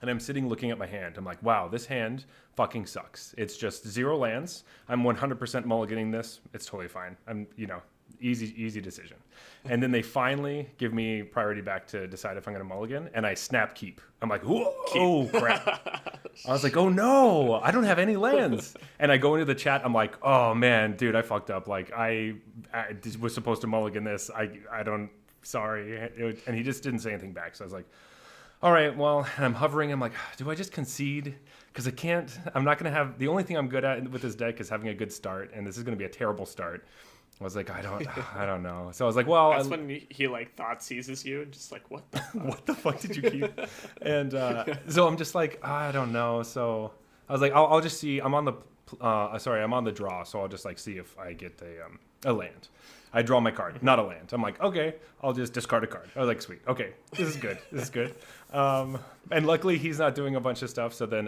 And I'm sitting looking at my hand. I'm like, wow, this hand fucking sucks. It's just 0 lands. I'm 100% mulliganing this. It's totally fine. I'm, easy decision. And then they finally give me priority back to decide if I'm going to mulligan. And I snap keep. I'm like, whoa, oh, crap. I was like, oh, no, I don't have any lands. And I go into the chat. I'm like, oh, man, dude, I fucked up. Like, I was supposed to mulligan this. I don't, sorry. And he just didn't say anything back. So I was like, all right, well, and I'm hovering. I'm like, do I just concede? Because I'm not going to have, the only thing I'm good at with this deck is having a good start, and this is going to be a terrible start. I was like, I don't know. So I was like, well. That's when he like thought seizes you and just like, what the fuck? What the fuck did you keep? And so I'm just like, I don't know. So I was like, I'll just see. I'm on the draw. So I'll just like see if I get a land. I draw my card, not a land. I'm like, okay, I'll just discard a card. I was like, sweet. Okay, this is good. This is good. And luckily, he's not doing a bunch of stuff. So then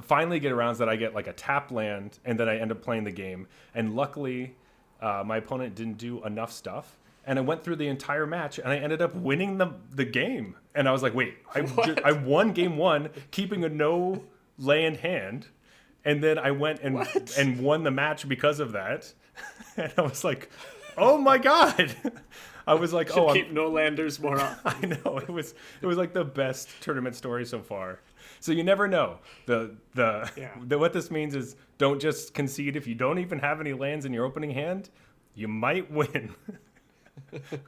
finally get around that I get like a tap land, and then I end up playing the game. And luckily, my opponent didn't do enough stuff. And I went through the entire match, and I ended up winning the game. And I was like, wait, I won game 1, keeping a no land hand. And then I went and won the match because of that. And I was like, oh my God. I was like, keep no landers more often. I know. It was like the best tournament story so far. So you never know. What this means is don't just concede if you don't even have any lands in your opening hand. You might win.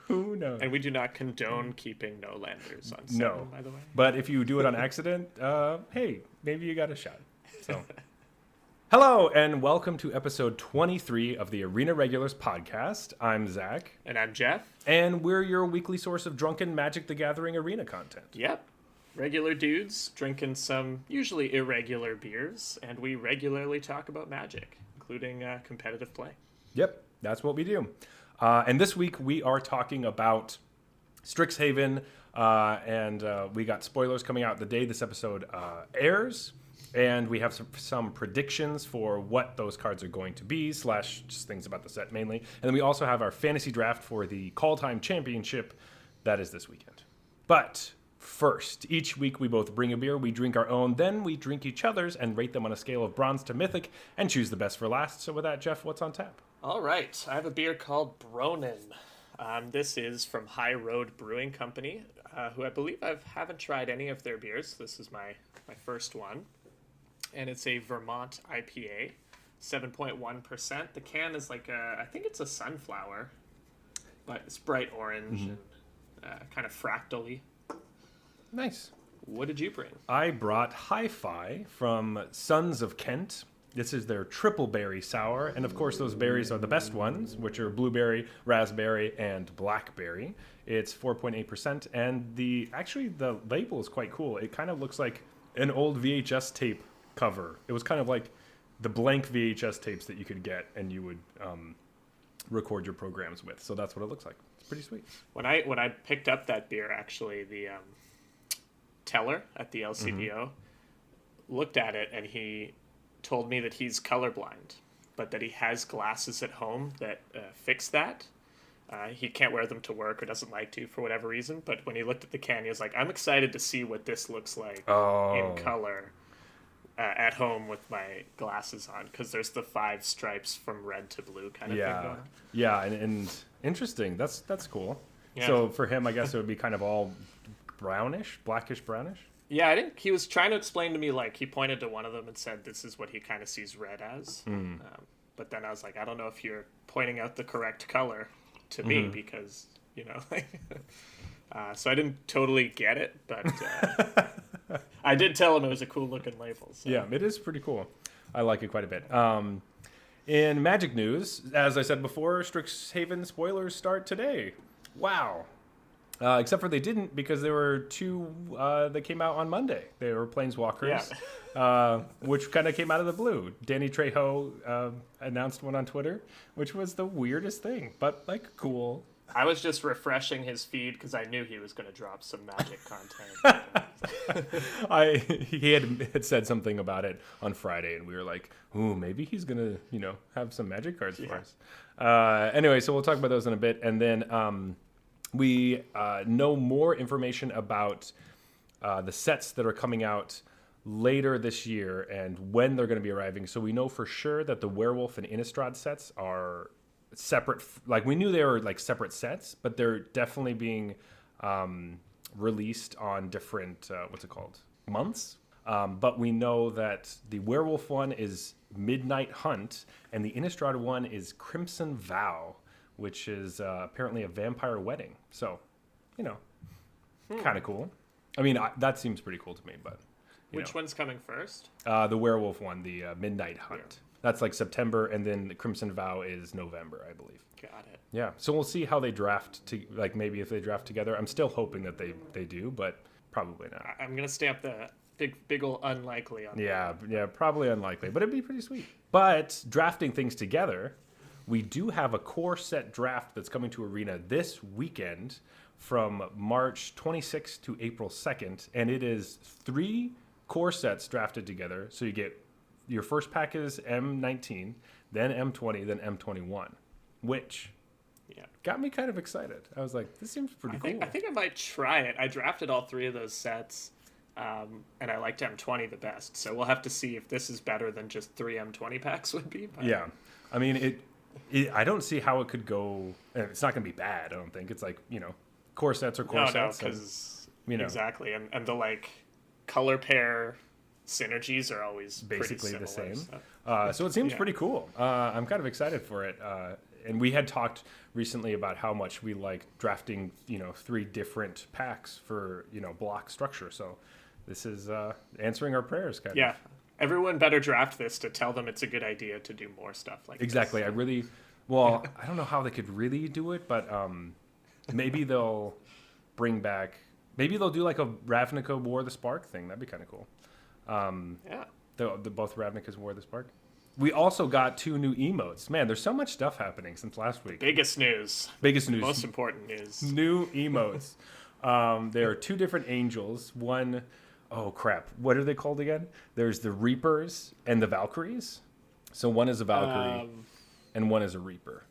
Who knows? And we do not condone keeping no landers on 7, by the way. But if you do it on accident, hey, maybe you got a shot. So. Hello, and welcome to episode 23 of the Arena Regulars podcast. I'm Zach. And I'm Jeff. And we're your weekly source of drunken Magic the Gathering arena content. Yep. Regular dudes drinking some usually irregular beers, and we regularly talk about Magic, including competitive play. Yep, that's what we do. And this week we are talking about Strixhaven, and we got spoilers coming out the day this episode airs. And we have some predictions for what those cards are going to be, / just things about the set mainly. And then we also have our fantasy draft for the Kaldheim Championship. That is this weekend. But first, each week we both bring a beer, we drink our own, then we drink each other's and rate them on a scale of bronze to mythic and choose the best for last. So with that, Jeff, what's on tap? All right. I have a beer called Bronin. This is from High Road Brewing Company, who I believe I haven't tried any of their beers. This is my first one. And it's a Vermont IPA, 7.1%. The can is like I think it's a sunflower, but it's bright orange and kind of fractally. Nice. What did you bring? I brought Hi-Fi from Sons of Kent. This is their triple berry sour. And of course, those berries are the best ones, which are blueberry, raspberry, and blackberry. It's 4.8%. And the label is quite cool. It kind of looks like an old VHS tape cover. It was kind of like the blank VHS tapes that you could get and you would record your programs with. So that's what it looks like. It's pretty sweet. When I picked up that beer, actually, the teller at the LCBO looked at it and he told me that he's colorblind, but that he has glasses at home that fix that. He can't wear them to work or doesn't like to for whatever reason. But when he looked at the can, he was like, I'm excited to see what this looks like in color. At home with my glasses on, because there's the 5 stripes from red to blue kind of thing going on. Yeah, and interesting. That's cool. Yeah. So for him, I guess it would be kind of all brownish, blackish brownish. Yeah, I think he was trying to explain to me, like, he pointed to one of them and said this is what he kind of sees red as. But then I was like, I don't know if you're pointing out the correct color to me, because, so I didn't totally get it, but I did tell him it was a cool looking label. So. Yeah, it is pretty cool. I like it quite a bit. In Magic news, as I said before, Strixhaven spoilers start today. Wow. Except for they didn't, because there were 2 that came out on Monday. They were Planeswalkers, which kind of came out of the blue. Danny Trejo announced one on Twitter, which was the weirdest thing, but like cool. I was just refreshing his feed because I knew he was going to drop some Magic content. He had said something about it on Friday, and we were like, "Ooh, maybe he's going to, have some Magic cards for us." Anyway, so we'll talk about those in a bit, and then we know more information about the sets that are coming out later this year and when they're going to be arriving. So we know for sure that the Werewolf and Innistrad sets are separate. Like we knew they were like separate sets, but they're definitely being released on different months. But we know that the Werewolf one is Midnight Hunt, and the Innistrad one is Crimson Vow, which is apparently a vampire wedding. So, kind of cool. I mean, that seems pretty cool to me. But which one's coming first? The Werewolf one, the Midnight Hunt. Yeah. That's like September, and then the Crimson Vow is November, I believe. Got it. Yeah, so we'll see how they draft. Maybe if they draft together. I'm still hoping that they do, but probably not. I'm gonna stamp the big ol' unlikely on that. Yeah, probably unlikely, but it'd be pretty sweet. But drafting things together, we do have a core set draft that's coming to Arena this weekend from March 26th to April 2nd, and it is 3 core sets drafted together. So you get your first pack is M19, then M20, then M21, which got me kind of excited. I was like, this seems pretty cool. I think I might try it. I drafted all 3 of those sets, and I liked M20 the best. So we'll have to see if this is better than just 3 M20 packs would be. But... Yeah. I mean, I don't see how it could go. It's not going to be bad, I don't think. It's like, core sets or core sets. No, because, exactly. And the, color pair synergies are always basically pretty similar, the same. So it seems pretty cool. I'm kind of excited for it. And we had talked recently about how much we like drafting, 3 different packs for, block structure. So this is answering our prayers, kind of. Yeah. Everyone better draft this to tell them it's a good idea to do more stuff like exactly. this. I don't know how they could really do it, but maybe they'll bring back, maybe they'll do like a Ravnica War the Spark thing. That'd be kind of cool. Both Ravnicas War the Spark. We also got 2 new emotes. Man, there's so much stuff happening since last week. Biggest news. Most important news. New emotes. There are 2 different angels. One, oh crap, what are they called again? There's the Reapers and the Valkyries. So one is a Valkyrie and one is a Reaper.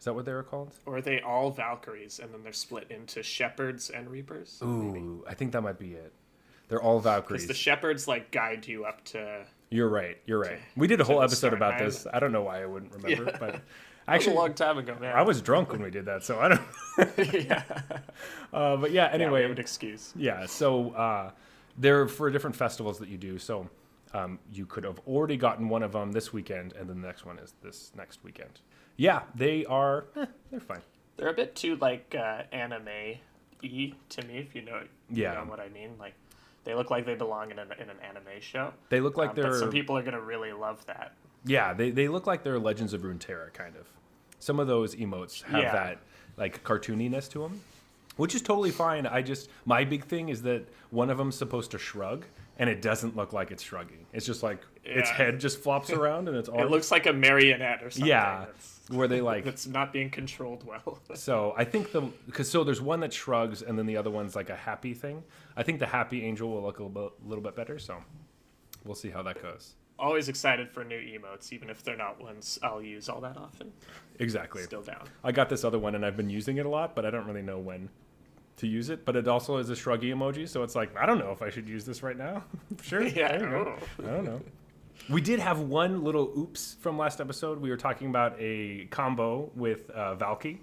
Is that what they were called? Or are they all Valkyries and then they're split into Shepherds and Reapers? Ooh, maybe. I think that might be it. They're all Valkyries. Because the Shepherds guide you up to... You're right. We did a whole episode about this. I don't know why I wouldn't remember, but actually, a long time ago, man. I was drunk when we did that, so I don't. Yeah. But yeah, anyway. Yeah, we have an excuse. Yeah, so they're for different festivals that you do. So you could have already gotten one of them this weekend, and then the next one is this next weekend. Yeah, they are. They're fine. They're a bit too anime-y to me, if you know what I mean. They look like they belong in an anime show. They look like they're... But some people are going to really love that. Yeah, they look like they're Legends of Runeterra, kind of. Some of those emotes have that, cartooniness to them, which is totally fine. My big thing is that one of them's supposed to shrug, and it doesn't look like it's shrugging. It's just its head just flops around, and it's all... It looks like a marionette or something. Yeah, where they That's not being controlled well. So I think there's one that shrugs, and then the other one's like a happy thing. I think the happy angel will look a little bit better, so we'll see how that goes. Always excited for new emotes, even if they're not ones I'll use all that often. Exactly. Still down. I got this other one, and I've been using it a lot, but I don't really know when to use it. But it also is a shruggy emoji, so it's I don't know if I should use this right now. Sure. Yeah. I don't know. We did have one little oops from last episode. We were talking about a combo with Valky,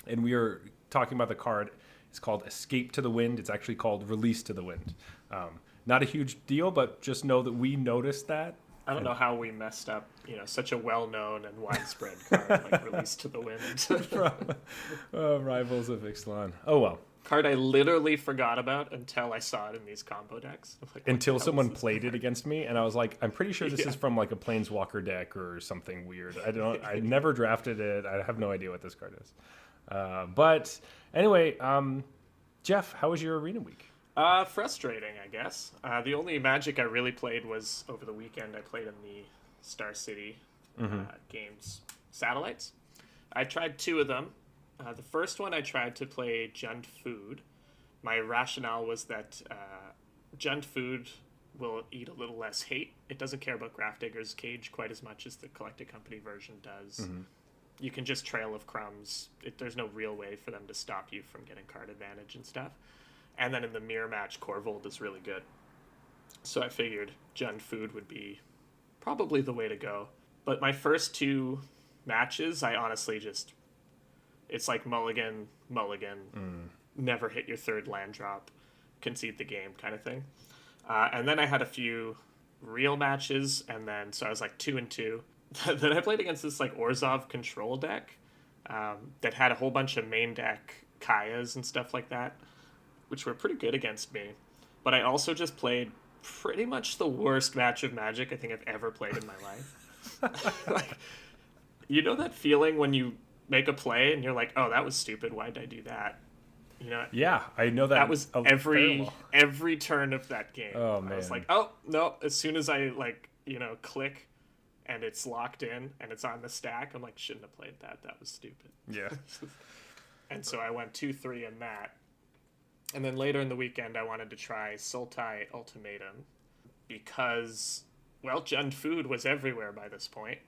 and we were talking about the card. It's called Escape to the Wind. It's actually called Release to the Wind. Not a huge deal, but just know that we noticed that. I don't know how we messed up, such a well-known and widespread card like Release to the Wind. From Rivals of Ixalan. Oh, well. Card I literally forgot about until I saw it in these combo decks. Until someone played it against me, and I was like, I'm pretty sure this is from a Planeswalker deck or something weird. I never drafted it. I have no idea what this card is. But anyway, Jeff, how was your arena week? Frustrating, I guess. The only Magic I really played was over the weekend. I played in the Star City games satellites. I tried 2 of them. The first one I tried to play Jund Food. My rationale was that Jund Food will eat a little less hate. It doesn't care about Grafdigger's Cage quite as much as the Collected Company version does. Mm-hmm. You can just Trail of Crumbs. There's no real way for them to stop you from getting card advantage and stuff. And then in the mirror match, Corvold is really good. So I figured Jund Food would be probably the way to go. But my first 2 matches, I honestly just... It's like mulligan, never hit your 3rd land drop, concede the game kind of thing. And then I had a few real matches, and then so I was like 2-2. Then I played against this like Orzhov control deck that had a whole bunch of main deck Kayas and stuff like that, which were pretty good against me. But I also just played pretty much the worst match of Magic I think I've ever played in my life. Like, you know that feeling when you make a play and you're like, oh, that was stupid. Why did I do that? You know? Yeah, I know that. That was every turn of that game. Oh, man. I was like, oh, no. As soon as I, like, click and it's locked in and it's on the stack, I'm like, shouldn't have played that. That was stupid. Yeah. And so I went 2-3 in that. And then later in the weekend, I wanted to try Sultai Ultimatum because, well, Jund Food was everywhere by this point.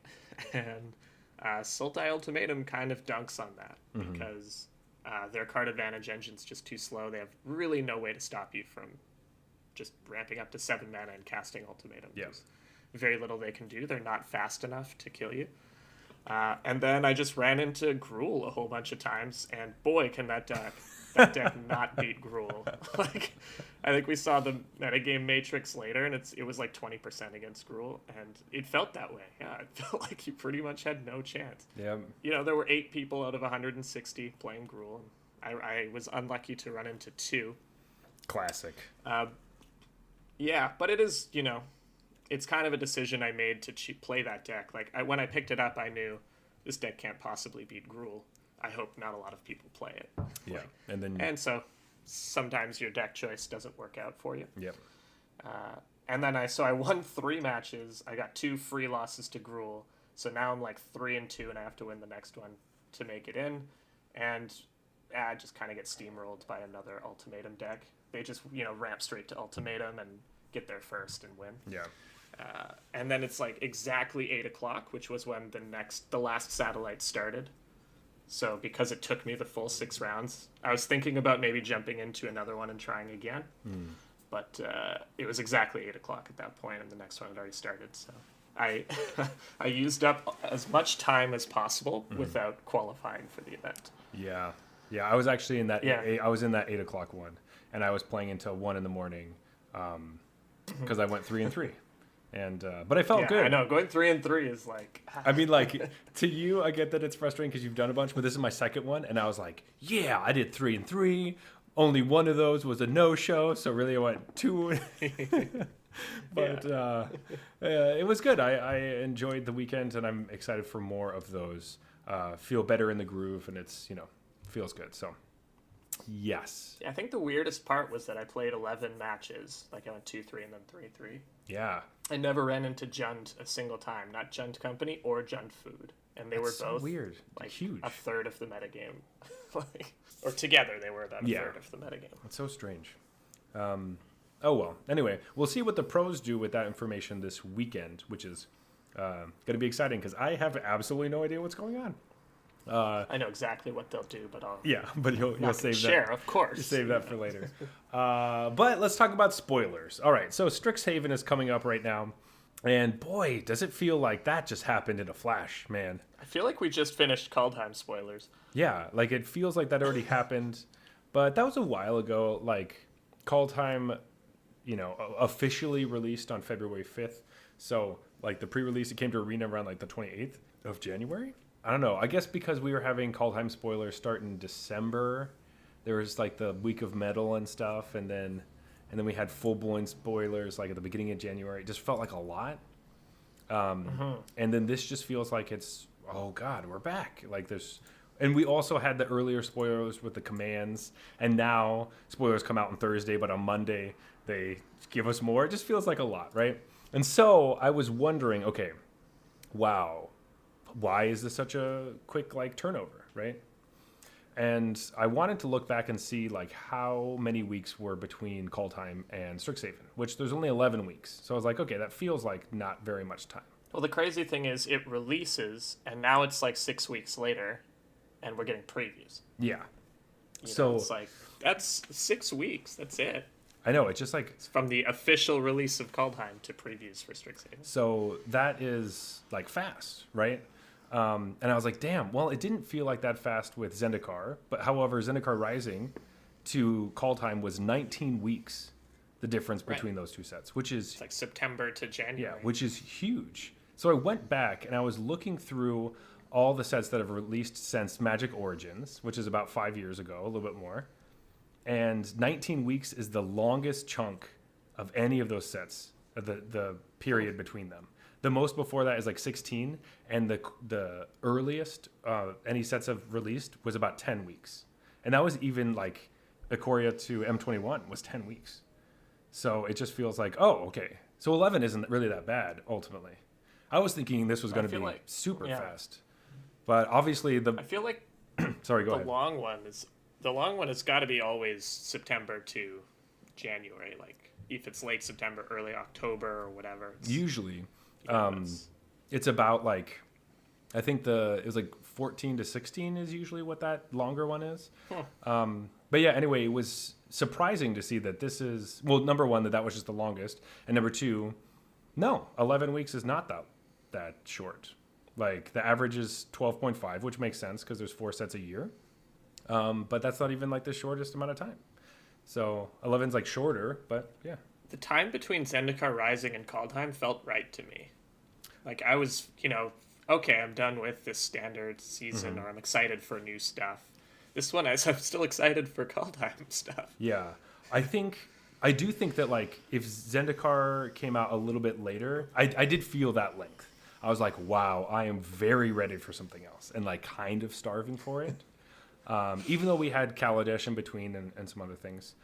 And Sultai Ultimatum kind of dunks on that because their card advantage engine's just too slow. They have really no way to stop you from just ramping up to 7 mana and casting Ultimatum. Yeah. There's very little they can do. They're not fast enough to kill you. And then I just ran into Gruul a whole bunch of times, and boy, can that deck not beat Gruul. Like, I think we saw the metagame matrix later, and it was like 20% against Gruul, and it felt that way. Yeah, it felt like you pretty much had no chance. Yeah. You know, there were 8 people out of 160 playing Gruul, and I was unlucky to run into 2. Classic. Yeah, but it is, it's kind of a decision I made to play that deck. Like, when I picked it up, I knew this deck can't possibly beat Gruul. I hope not a lot of people play it. Yeah, and so sometimes your deck choice doesn't work out for you. Yep. And then I won 3 matches. I got 2 free losses to Gruul. So now I'm like 3-2, and I have to win the next one to make it in. And I just kind of get steamrolled by another Ultimatum deck. They just ramp straight to Ultimatum and get there first and win. Yeah. And then it's like exactly 8:00, which was when the last satellite started. So because it took me the full 6 rounds, I was thinking about maybe jumping into another one and trying again. But it was exactly 8:00 at that point, and the next one had already started. So I I used up as much time as possible without qualifying for the event. Yeah. Yeah, I was actually in that. Yeah. I was in that 8:00 one, and I was playing until 1 a.m. Because I went 3-3. And but I felt good. I know, going 3-3 is like... I mean, like, to you, I get that it's frustrating because you've done a bunch, but this is my second one, and I was like, yeah, I did 3-3. Only one of those was a no-show, so really I went 2. But it was good. I enjoyed the weekend, and I'm excited for more of those. Feel better in the groove, and it's, feels good. So, yes. Yeah, I think the weirdest part was that I played 11 matches. Like, I went 2-3 and then 3-3. Yeah. I never ran into Jund a single time, not Jund Company or Jund Food, and they were both weird, like huge, a third of the metagame, or together they were about a third of the metagame. It's so strange. Oh well. Anyway, we'll see what the pros do with that information this weekend, which is going to be exciting because I have absolutely no idea what's going on. I know exactly what they'll do, but you'll save that. Share, of course. You save that for later. But let's talk about spoilers. All right, so Strixhaven is coming up right now, and boy, does it feel like that just happened in a flash, man. I feel like we just finished Kaldheim spoilers. Yeah, like it feels like that already happened, but that was a while ago. Like Kaldheim, officially released on February 5th. So like the pre-release, it came to Arena around like the 28th of January. I don't know. I guess because we were having Kaldheim spoilers start in December, there was like the week of metal and stuff, and then we had full blown spoilers like at the beginning of January. It just felt like a lot. And then this just feels like it's, oh god, we're back. Like and we also had the earlier spoilers with the commands, and now spoilers come out on Thursday, but on Monday they give us more. It just feels like a lot, right? And so I was wondering, okay, wow. Why is this such a quick turnover, right? And I wanted to look back and see how many weeks were between Kaldheim and Strixhaven, which there's only 11 weeks. So I was like, okay, that feels like not very much time. Well, the crazy thing is it releases, and now it's 6 weeks later, and we're getting previews. Yeah. So it's That's 6 weeks. That's it. I know, it's just like... It's from the official release of Kaldheim to previews for Strixhaven. So that is, like, fast, right? And I was like, damn, well, it didn't feel like that fast with Zendikar. But however, Zendikar Rising to Kaldheim was 19 weeks, the difference between those two sets, which is... It's like September to January. Yeah, which is huge. So I went back and I was looking through all the sets that have released since Magic Origins, which is about 5 years ago, a little bit more. And 19 weeks is the longest chunk of any of those sets, the period between them. The most before that is like 16, and the earliest any sets have released was about 10 weeks. And that was even like Ikoria to M21 was 10 weeks. So it just feels like, oh, okay. So 11 isn't really that bad, ultimately. I was thinking this was going to be like, super fast. But obviously I feel like sorry, go ahead. The long one has got to be always September to January. Like if it's late September, early October or whatever. Usually. It's about like, I think it was like 14 to 16 is usually what that longer one is. But yeah, anyway, it was surprising to see that this is, well, number one, that was just the longest. And number two, no, 11 weeks is not that short. Like the average is 12.5, which makes sense because there's 4 sets a year. But that's not even like the shortest amount of time. So 11's like shorter, but yeah. The time between Zendikar Rising and Kaldheim felt right to me. Like I was, okay, I'm done with this standard season, or I'm excited for new stuff. This one, I'm still excited for Kaldheim stuff. Yeah, I do think that like if Zendikar came out a little bit later, I did feel that length. I was like, wow, I am very ready for something else, and like kind of starving for it. Even though we had Kaladesh in between and some other things.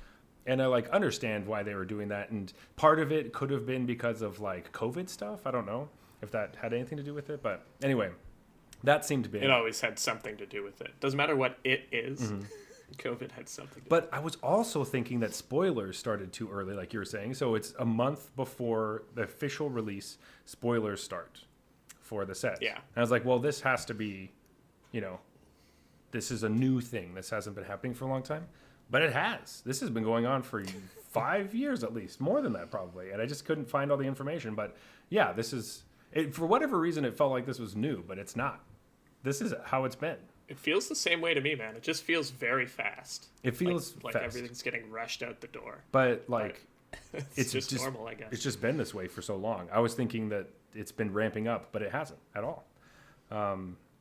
And I like understand why they were doing that. And part of it could have been because of like COVID stuff. I don't know if that had anything to do with it. But anyway, that seemed big. It always had something to do with it. Doesn't matter what it is. COVID had something to do with it. But I was also thinking that spoilers started too early, like you were saying. So it's a month before the official release, spoilers start for the set. Yeah. And I was like, well, this has to be, this is a new thing. This hasn't been happening for a long time. But it has. This has been going on for 5 years at least. More than that, probably. And I just couldn't find all the information. But yeah, this is... for whatever reason, it felt like this was new, but it's not. This is how it's been. It feels the same way to me, man. It just feels very fast. It feels like fast. Everything's getting rushed out the door. But like... it's just normal, I guess. It's just been this way for so long. I was thinking that it's been ramping up, but it hasn't at all.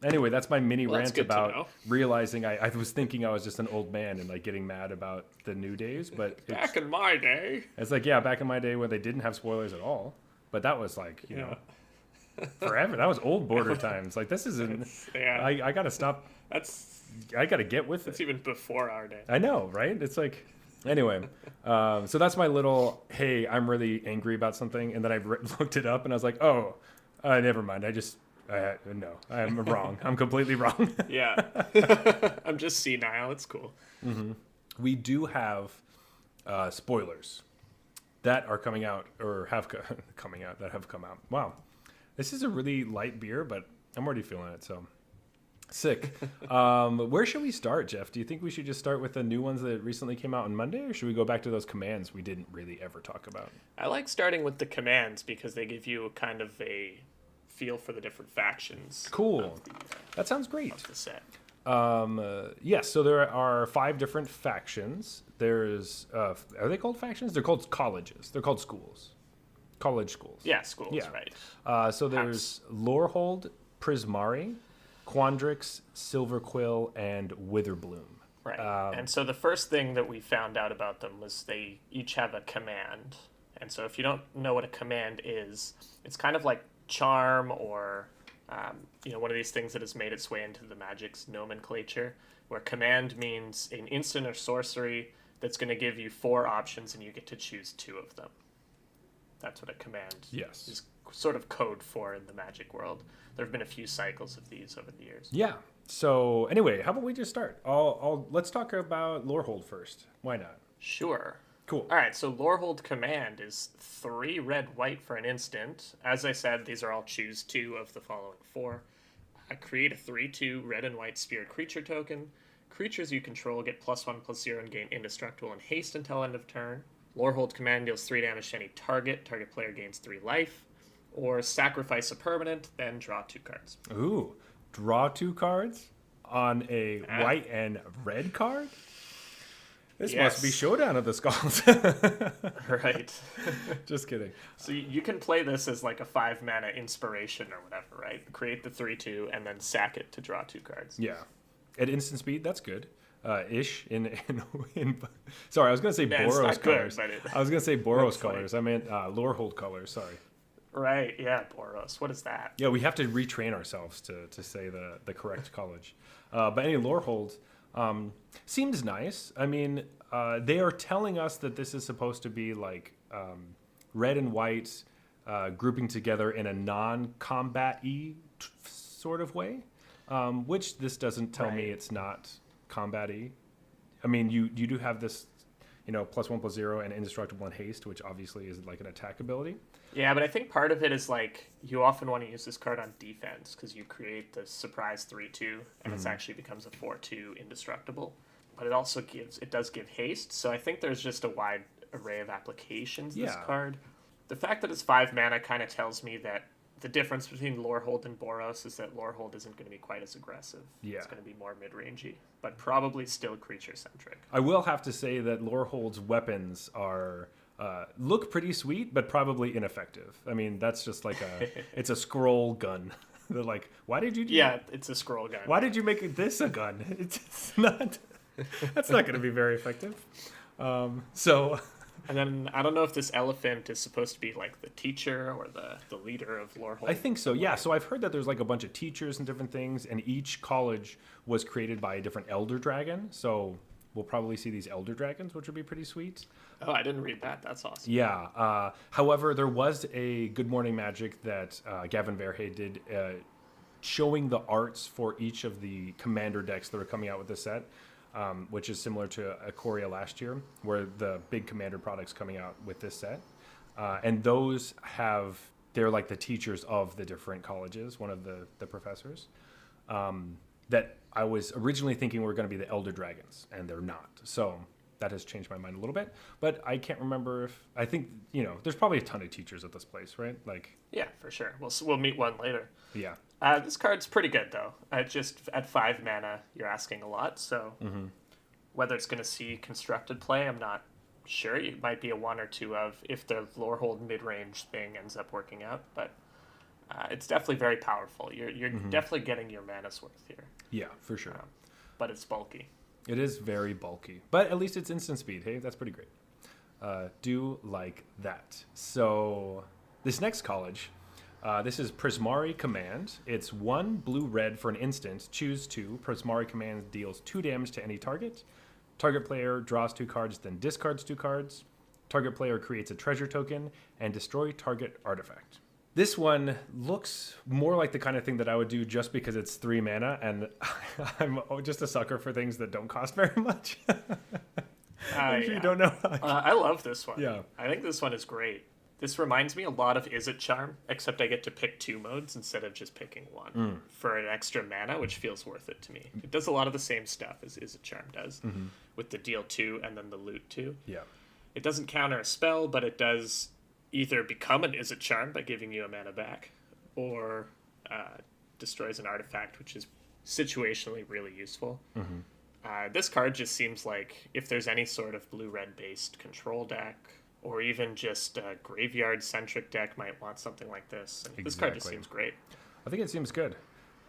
Anyway, that's my mini rant about realizing I was thinking I was just an old man and like getting mad about the new days. But back in my day, it's like, yeah, back in my day when they didn't have spoilers at all. But that was like, forever. That was old border times. Like this isn't. Yeah. I gotta stop. I gotta get with it. It's even before our day. I know, right? It's like. Anyway, so that's my little, hey, I'm really angry about something. And then I looked it up and I was like, oh, never mind. No, I'm wrong. I'm completely wrong. Yeah. I'm just senile. It's cool. Mm-hmm. We do have spoilers that are coming out or have coming out that have come out. Wow. This is a really light beer, but I'm already feeling it. So sick. Where should we start, Jeff? Do you think we should just start with the new ones that recently came out on Monday, or should we go back to those commands we didn't really ever talk about? I like starting with the commands because they give you kind of a feel for the different factions. Cool. That sounds great. Of the set. Yes, so there are 5 different factions. There's, are they called factions? They're called colleges. They're called schools. College schools. Yeah, schools, yeah. Right. So there's Lorehold, Prismari, Quandrix, Silverquill, and Witherbloom. Right. And so the first thing that we found out about them was they each have a command. And so if you don't know what a command is, it's kind of like charm or one of these things that has made its way into the Magic's nomenclature, where command means an instant or sorcery that's going to give you 4 options and you get to choose 2 of them. That's what a command is sort of code for in the Magic world. There have been a few cycles of these over the years. Yeah. So anyway, how about we just start? Let's talk about Lorehold first. Why not? Sure. Cool. All right, so Lorehold command is 3 red-white for an instant. As I said, these are all choose 2 of the following 4. Create a 3/2 red and white spirit creature token. Creatures you control get +1/+0 and gain indestructible and haste until end of turn. Lorehold command deals 3 damage to any target. Target player gains 3 life. Or sacrifice a permanent, then draw 2 cards. Ooh, draw 2 cards on a white and red card? This must be Showdown of the Skulls. Right. Just kidding. So you can play this as like a 5 mana inspiration or whatever, right? Create the 3/2 and then sack it to draw 2 cards. Yeah. At instant speed, that's good. Ish sorry, I was gonna say Boros colors. I was gonna say Boros colors. I meant Lorehold colors. Sorry. Right. Yeah. Boros. What is that? Yeah, we have to retrain ourselves to say the correct college. But any Lorehold seems nice. I mean, they are telling us that this is supposed to be like red and white grouping together in a non-combat-y sort of way, which this doesn't tell me it's not combat-y. I mean, you do have this, +1/+0 and indestructible and haste, which obviously is like an attack ability. Yeah, but I think part of it is like you often want to use this card on defense because you create the surprise 3/2 and it actually becomes a 4/2 indestructible. But it does give haste, so I think there's just a wide array of applications this card. The fact that it's 5 mana kind of tells me that the difference between Lorehold and Boros is that Lorehold isn't going to be quite as aggressive. Yeah. It's going to be more mid-rangey, but probably still creature-centric. I will have to say that Lorehold's weapons are look pretty sweet, but probably ineffective. I mean, that's just like it's a scroll gun. They're like, why did you do that? It's a scroll gun. Why did you make this a gun? It's not, that's not going to be very effective. And then I don't know if this elephant is supposed to be like the teacher or the leader of Lorehold. I think so, yeah. So I've heard that there's like a bunch of teachers and different things, and each college was created by a different elder dragon. So we'll probably see these elder dragons, which would be pretty sweet. Oh, I didn't read that. That's awesome. Yeah. However, there was a Good Morning Magic that Gavin Verhey did showing the arts for each of the commander decks that are coming out with this set. Which is similar to Ikoria last year, where the big commander products coming out with this set. And those they're like the teachers of the different colleges, one of the professors, that I was originally thinking were going to be the Elder Dragons, and they're not. So that has changed my mind a little bit. But I can't remember I think, there's probably a ton of teachers at this place, right? Like, yeah, for sure. We'll meet one later. Yeah. This card's pretty good, though. Just at 5 mana, you're asking a lot. So whether it's going to see constructed play, I'm not sure. It might be a 1 or 2 of if the Lorehold mid-range thing ends up working out. But it's definitely very powerful. You're definitely getting your mana's worth here. Yeah, for sure. But it's bulky. It is very bulky. But at least it's instant speed. Hey, that's pretty great. Do like that. So this next college... this is Prismari Command. It's 1 blue-red for an instant. Choose 2. Prismari Command deals 2 damage to any target. Target player draws 2 cards, then discards 2 cards. Target player creates a treasure token and destroy target artifact. This one looks more like the kind of thing that I would do just because it's 3 mana, and I'm just a sucker for things that don't cost very much. I'm sure you don't know. I love this one. Yeah. I think this one is great. This reminds me a lot of Is It Charm, except I get to pick 2 modes instead of just picking 1 for an extra mana, which feels worth it to me. It does a lot of the same stuff as Is It Charm does, with the deal 2 and then the loot 2. Yeah. It doesn't counter a spell, but it does either become an Is It Charm by giving you a mana back, or destroys an artifact, which is situationally really useful. This card just seems like if there's any sort of blue-red based control deck, or even just a graveyard-centric deck might want something like this. And this card just seems great. I think it seems good.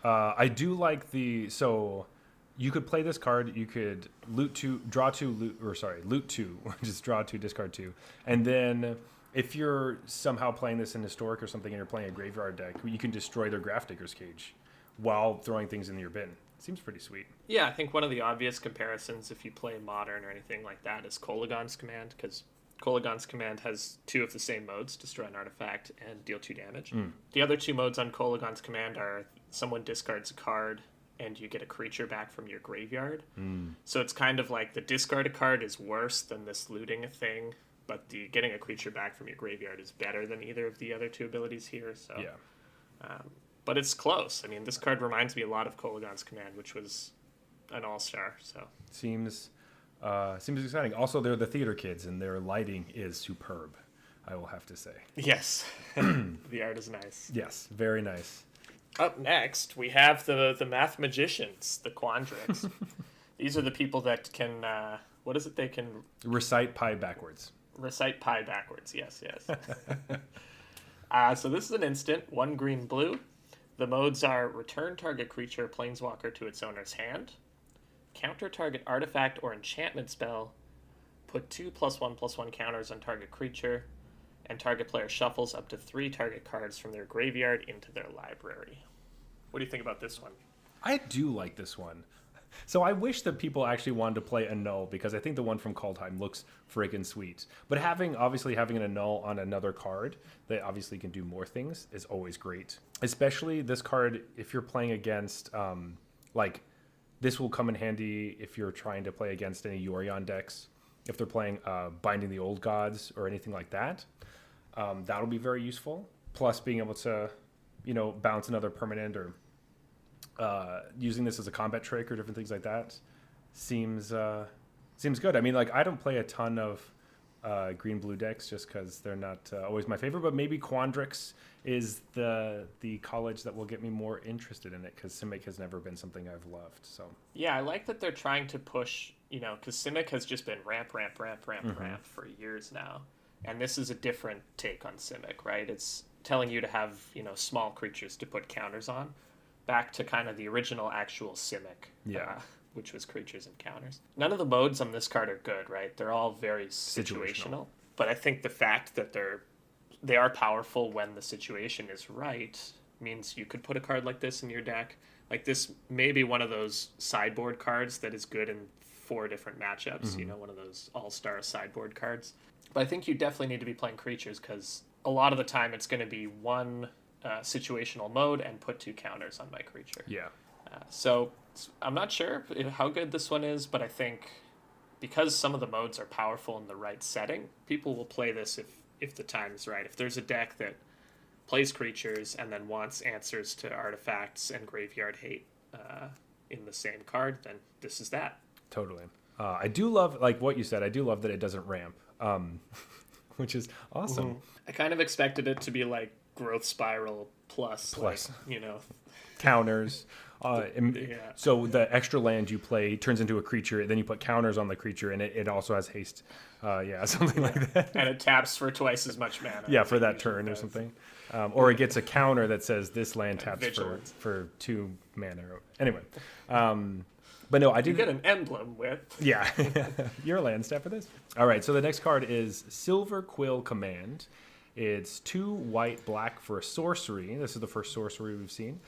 I do like so you could play this card, you could loot 2, just draw 2, discard 2. And then if you're somehow playing this in Historic or something and you're playing a graveyard deck, you can destroy their Grafdigger's Cage while throwing things in your bin. Seems pretty sweet. Yeah, I think one of the obvious comparisons if you play Modern or anything like that is Kolagon's Command, because Kolagon's Command has 2 of the same modes, destroy an artifact and deal 2 damage. The other 2 modes on Kolagon's Command are someone discards a card and you get a creature back from your graveyard. So it's kind of like the discard a card is worse than this looting a thing, but the getting a creature back from your graveyard is better than either of the other 2 abilities here. So, yeah. But it's close. I mean, this card reminds me a lot of Kolagon's Command, which was an all-star. So seems exciting. Also, they're the theater kids, and their lighting is superb, I will have to say. yes, the art is nice. Yes, very nice. Up next, we have the math magicians, the Quandrix. These are the people that can, what is it? They can recite pi backwards. Recite pi backwards. Yes. So this is an instant, 1 green blue. The modes are return target creature planeswalker to its owner's hand, counter target artifact or enchantment spell, put 2 +1/+1 counters on target creature, and target player shuffles up to 3 target cards from their graveyard into their library. What do you think about this one? I do like this one. So I wish that people actually wanted to play Annul, because I think the one from Kaldheim looks friggin' sweet. But obviously having an Annul on another card that obviously can do more things is always great. Especially this card, if you're playing against, this will come in handy if you're trying to play against any Yorion decks. If they're playing Binding the Old Gods or anything like that, that'll be very useful. Plus being able to, bounce another permanent or using this as a combat trick or different things like that seems good. I mean, I don't play a ton of green-blue decks just because they're not always my favorite, but maybe Quandrix is the college that will get me more interested in it, because Simic has never been something I've loved. So yeah, I like that they're trying to push, because Simic has just been ramp for years now, and this is a different take on Simic, right? It's telling you to have small creatures to put counters on, back to kind of the original actual Simic, which was creatures and counters. None of the modes on this card are good, right? They're all very situational. But I think the fact that they are powerful when the situation is right means you could put a card like this in your deck. Like, this may be one of those sideboard cards that is good in 4 different matchups, one of those all-star sideboard cards. But I think you definitely need to be playing creatures, because a lot of the time it's going to be one situational mode and put 2 counters on my creature. Yeah. So I'm not sure how good this one is, but I think because some of the modes are powerful in the right setting, people will play this if the time is right. If there's a deck that plays creatures and then wants answers to artifacts and graveyard hate in the same card, then this is that. Totally. I do love, like what you said, I do love that it doesn't ramp, which is awesome. I kind of expected it to be like Growth Spiral plus. Counters. So the extra land you play turns into a creature, then you put counters on the creature, and it also has haste. Something like that. And it taps for twice as much mana. Yeah, for that turn or something. Or it gets a counter that says this land taps for 2 mana. Anyway. But no, I do get an emblem with. Yeah. You're a land step for this. All right, so the next card is Silver Quill Command. It's 2 white, black for a sorcery. This is the first sorcery we've seen.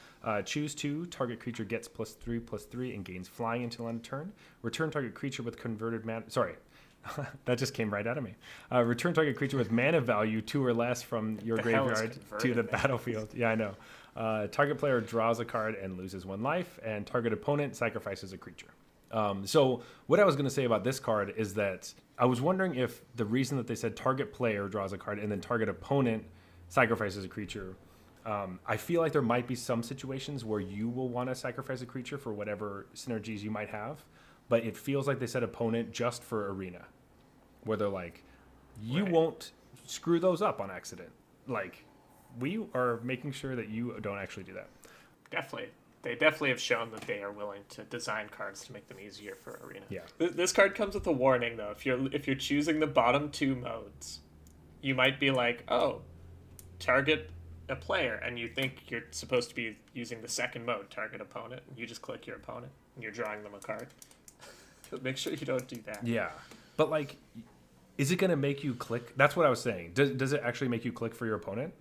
Choose 2. Target creature gets +3/+3 and gains flying until end of turn. Return target creature with converted mana. Sorry, that just came right out of me. Return target creature with mana value 2 or less from your graveyard to the battlefield. Yeah, I know. Target player draws a card and loses 1 life, and target opponent sacrifices a creature. So what I was going to say about this card is that I was wondering if the reason that they said target player draws a card and then target opponent sacrifices a creature, I feel like there might be some situations where you will want to sacrifice a creature for whatever synergies you might have, but it feels like they said opponent just for arena, where they're like, you won't screw those up on accident. Like, we are making sure that you don't actually do that. Definitely. They definitely have shown that they are willing to design cards to make them easier for arena. Yeah. This card comes with a warning, though. If you're choosing the bottom 2 modes, you might be like, oh, target a player, and you think you're supposed to be using the second mode, target opponent, and you just click your opponent, and you're drawing them a card. Make sure you don't do that. Yeah. But, like, is it going to make you click? That's what I was saying. Does it actually make you click for your opponent?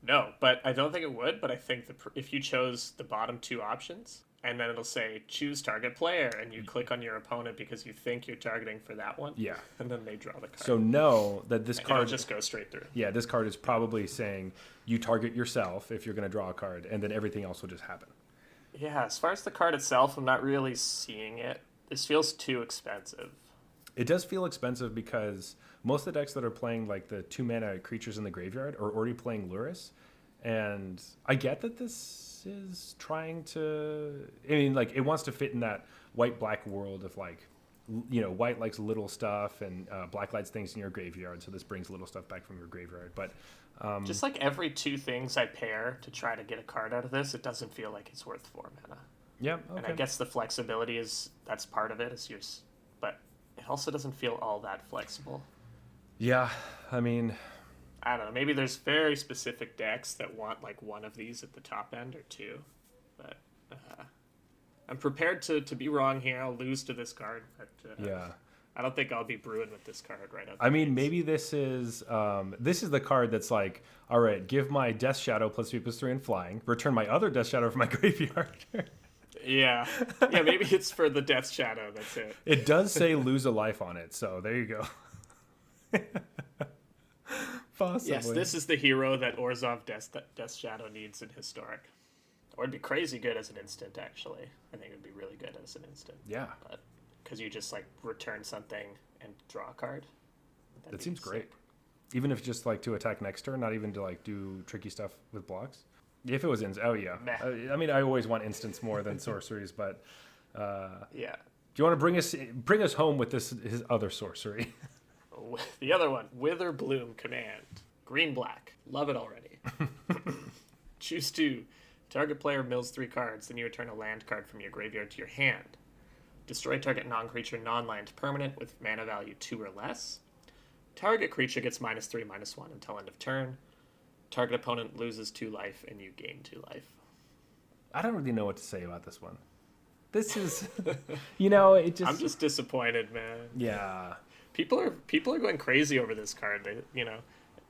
No, but I don't think it would. But I think if you chose the bottom 2 options, and then it'll say choose target player, and you click on your opponent because you think you're targeting for that one. Yeah. And then they draw the card. So know that this card just goes straight through. Yeah, this card is probably saying you target yourself if you're going to draw a card, and then everything else will just happen. Yeah, as far as the card itself, I'm not really seeing it. This feels too expensive. It does feel expensive because most of the decks that are playing like the 2 mana creatures in the graveyard are already playing Luris. And I get that this is trying to, I mean, like, it wants to fit in that white-black world of like, white likes little stuff and black likes things in your graveyard. So this brings little stuff back from your graveyard. But just like every 2 things I pair to try to get a card out of this, it doesn't feel like it's worth 4 mana. yeah, okay. And I guess the flexibility that's part of it. But it also doesn't feel all that flexible. Yeah, I mean, I don't know. Maybe there's very specific decks that want like one of these at the top end or 2. But I'm prepared to be wrong here. I'll lose to this card. But, yeah. I don't think I'll be brewing with this card right out. I mean, maybe this is the card that's like, all right, give my Death Shadow +3/+3 and flying, return my other Death Shadow from my graveyard. Yeah, maybe it's for the Death Shadow. That's it. It does say lose a life on it, so there you go. Possibly. Yes, this is the hero that Orzhov Death Shadow needs in Historic. Or it'd be crazy good as an instant, actually. I think it would be really good as an instant. Yeah. But because you just like return something and draw a card. That seems great. Even if just like to attack next turn, not even to like do tricky stuff with blocks. If it was oh yeah. I mean, I always want instants more than sorceries, but yeah. Do you want to bring us home with his other sorcery? The other one, Wither Bloom Command. Green-black. Love it already. Choose 2. Target player mills 3 cards, then you return a land card from your graveyard to your hand. Destroy target non-creature non-land permanent with mana value 2 or less. Target creature gets -3/-1 until end of turn. Target opponent loses 2 life and you gain 2 life. I don't really know what to say about this one. This is, it just... I'm just disappointed, man. Yeah. People are going crazy over this card.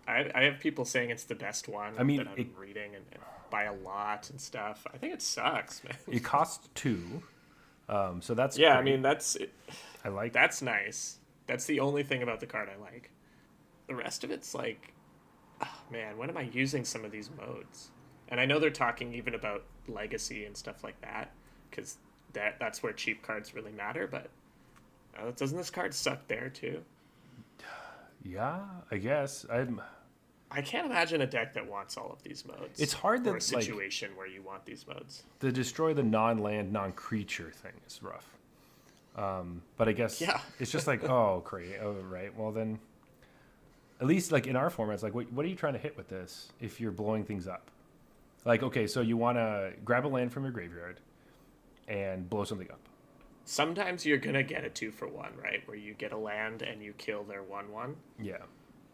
I have people saying it's the best one. I mean, that I'm reading and by a lot and stuff. I think it sucks, man. It costs 2, so that's yeah. great. I mean, that's it. I like that's nice. That's the only thing about the card I like. The rest of it's like, oh, man, when am I using some of these modes? And I know they're talking even about legacy and stuff like that, because that's where cheap cards really matter. But doesn't this card suck there too? Yeah, I guess. I can't imagine a deck that wants all of these modes. It's hard that or a situation where you want these modes. The destroy the non-land, non-creature thing is rough. But I guess it's just like, oh, great. Oh, right. Well, then, at least like in our format, it's like, what are you trying to hit with this if you're blowing things up? Like, okay, so you want to grab a land from your graveyard and blow something up. Sometimes you're going to get a 2-for-1, right? Where you get a land and you kill their 1/1. Yeah.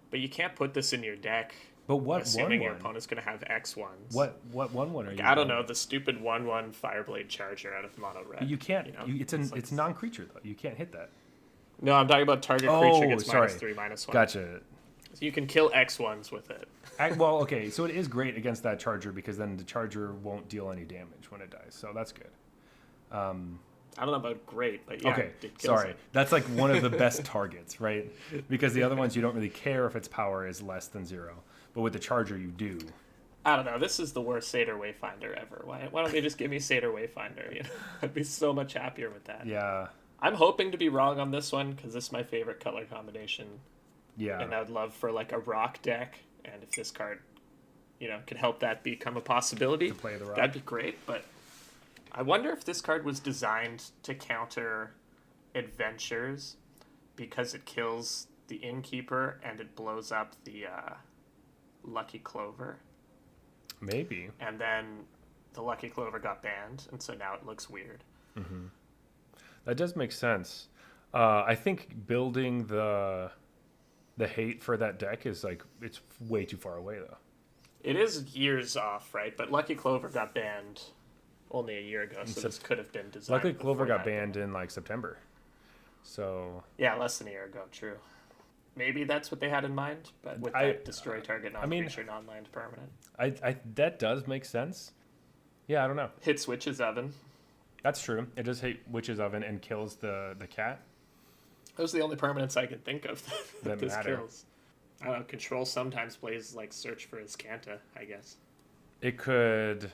But you can't put this in your deck. But what assuming 1/1? Your opponent's going to have X1s. What 1/1 are you? I don't know, the stupid 1/1 Fireblade Charger out of mono red. You can't. It's non-creature though. You can't hit that. No, I'm talking about target creature gets -3/-1. Gotcha. So you can kill X1s with it. Well, okay, so it is great against that Charger because then the Charger won't deal any damage when it dies. So that's good. I don't know about great, but yeah. Okay, it kills sorry. it. That's like one of the best targets, right? Because the other ones you don't really care if its power is less than 0. But with the Charger, you do. I don't know. This is the worst Satyr Wayfinder ever. Why don't they just give me Satyr Wayfinder? I'd be so much happier with that. Yeah. I'm hoping to be wrong on this one because this is my favorite color combination. Yeah. And I would love for like a rock deck, and if this card, could help that become a possibility, to play the rock. that'd be great. But I wonder if this card was designed to counter adventures because it kills the Innkeeper and it blows up the Lucky Clover. Maybe. And then the Lucky Clover got banned, and so now it looks weird. Mm-hmm. That does make sense. I think building the hate for that deck is like, it's way too far away though. It is years off, right? But Lucky Clover got banned only a year ago, so this could have been designed. Lucky Clover got banned in like September. So yeah, less than a year ago, true. Maybe that's what they had in mind, but with that destroy target non-creature, non-land permanent. I that does make sense. Yeah, I don't know. Hits Witch's Oven. That's true. It does hit Witch's Oven and kills the cat. Those are the only permanents I can think of that this matter. kills. I don't know, Control sometimes plays like Search for Iskanta, I guess. It could...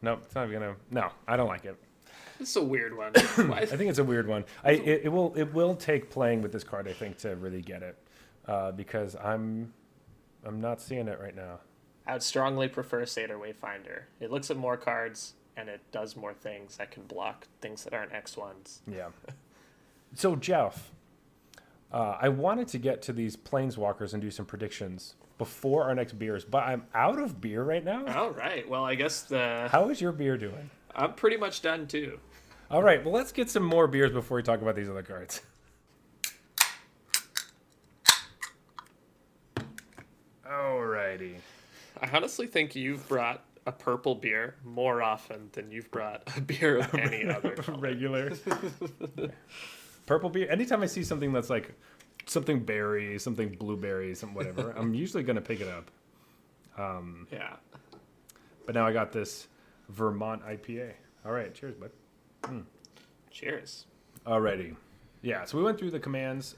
Nope, it's not gonna... No, I don't like it. This is a weird one. I think it's a weird one. It will take playing with this card, I think, to really get it. Because I'm not seeing it right now. I would strongly prefer Satyr Wayfinder. It looks at more cards, and it does more things that can block things that aren't X1s. Yeah. So, Jeff, I wanted to get to these planeswalkers and do some predictions before our next beers, but I'm out of beer right now. All right. Well, I guess How is your beer doing? I'm pretty much done too. All right. Well, let's get some more beers before we talk about these other cards. Alrighty. I honestly think you've brought a purple beer more often than you've brought a beer of any other color. Regular. Purple beer. Anytime I see something that's like something berry, something blueberry, some whatever, I'm usually going to pick it up. Yeah. But now I got this Vermont IPA. All right. Cheers, bud. Cheers. Alrighty. Yeah, so we went through the commands,